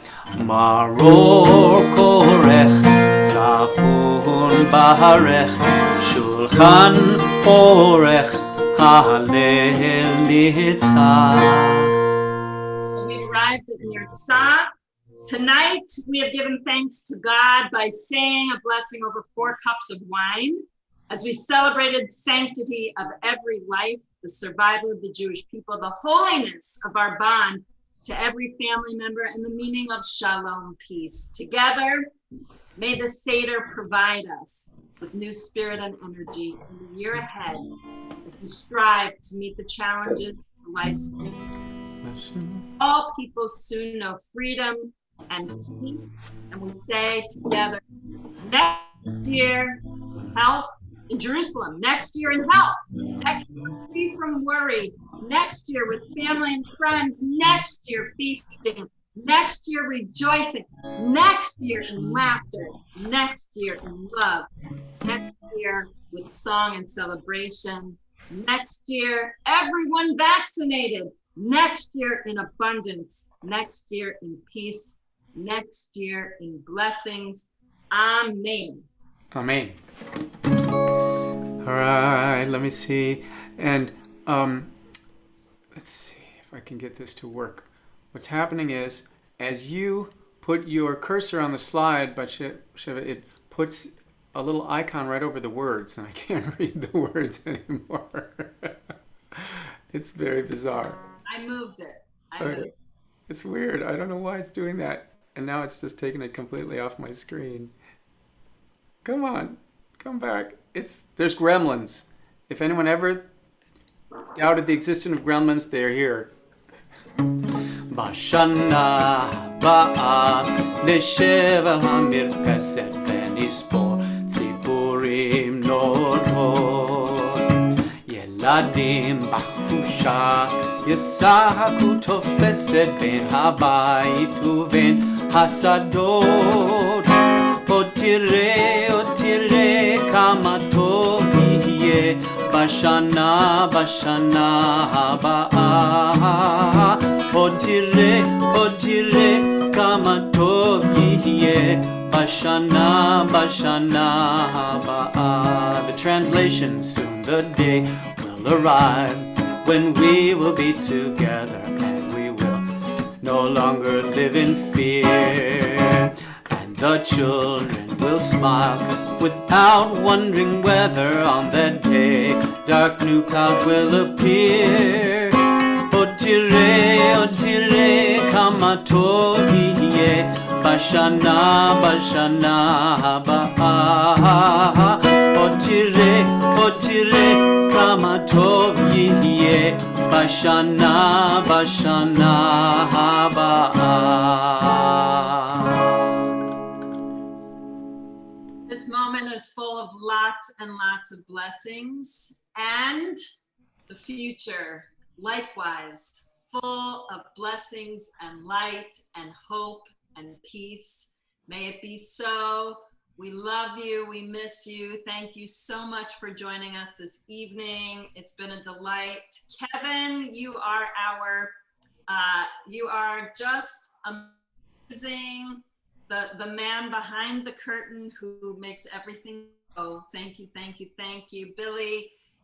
maror korech, tzafun barech, shulchan orech, halel nitzah. We arrived at Nirtzah. Tonight, we have given thanks to God by saying a blessing over 4 cups of wine as we celebrated sanctity of every life, the survival of the Jewish people, the holiness of our bond to every family member, and the meaning of shalom, peace. Together, may the Seder provide us with new spirit and energy in the year ahead as we strive to meet the challenges of life's. All people soon know freedom and peace, and we say together, next year, health in Jerusalem, next year in health, next year free from worry, next year with family and friends, next year feasting, next year rejoicing, next year in laughter, next year in love, next year with song and celebration, next year everyone vaccinated, next year in abundance, next year in peace, next year in blessings. Amen. Amen. All right, let me see. And let's see if I can get this to work. What's happening is, as you put your cursor on the slide, but Shiva, it puts a little icon right over the words, and I can't read the words anymore. It's very bizarre. I moved it. It's weird. I don't know why it's doing that. And now it's just taking it completely off my screen. Come on. Come back. There's gremlins. If anyone ever doubted the existence of gremlins, they're here. Bashana ba'a nesheva hamirpeset v'nispo tzipurim nodot ילדים בחפושה ישחקו תופסת בין הבית ובין השדות עוד תראה כמה טוב יהיה בשנה הבאה עוד תראה כמה טוב יהיה בשנה הבאה. The translation: soon the day will arrive when we will be together and we will no longer live in fear, and the children will smile without wondering whether on that day dark new clouds will appear. עוד תראה כמה טוב יהיה בשנה הבאה. עוד תראה כמה טוב יהיה בשנה הבאה. This moment is full of lots and lots of blessings, and the future likewise full of blessings and light and hope and peace. May it be so. We love you. We miss you. Thank you so much for joining us this evening. It's been a delight. Kevin, you are just amazing. The man behind the curtain who makes everything go. Thank you. Billy,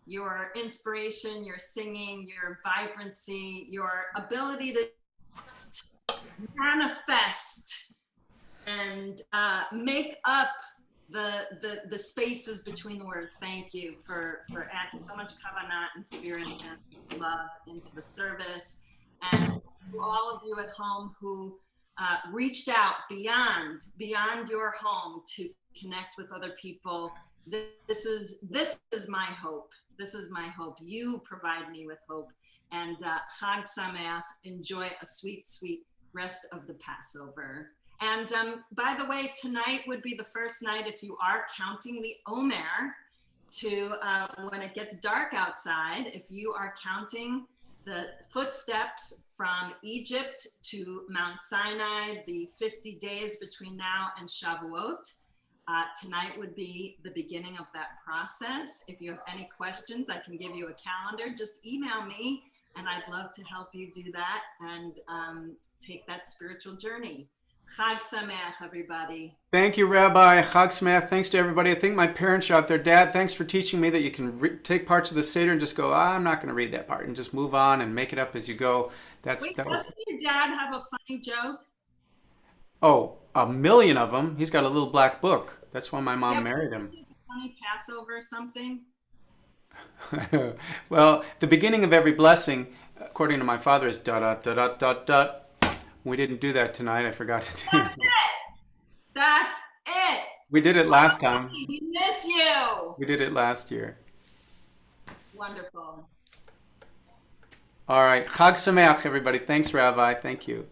your inspiration, your singing, your vibrancy, your ability to manifest and make up the spaces between the words. Thank you for adding so much kavanah and spirit and love into the service. And to all of you at home who reached out beyond your home to connect with other people. This is my hope. This is my hope. You provide me with hope. And Chag Sameach, enjoy a sweet, sweet rest of the Passover. And by the way, tonight would be the first night, if you are counting the Omer, to when it gets dark outside, if you are counting the footsteps from Egypt to Mount Sinai, the 50 days between now and Shavuot, tonight would be the beginning of that process. If you have any questions, I can give you a calendar. Just email me, and I'd love to help you do that and take that spiritual journey. Chag Sameach, everybody. Thank you, Rabbi. Chag Sameach. Thanks to everybody. I think my parents are out there. Dad, thanks for teaching me that you can take parts of the Seder and just go, I'm not going to read that part, and just move on and make it up as you go. Wait, doesn't your dad have a funny joke? Oh, a million of them. He's got a little black book. That's why my mom married him. Funny Passover or something? Well, the beginning of every blessing, according to my father, is dot, dot, dot, dot, dot. We didn't do that tonight. I forgot to do That's it. That's it. We did it last time. We miss you. We did it last year. Wonderful. All right. Chag Sameach, everybody. Thanks, Rabbi. Thank you.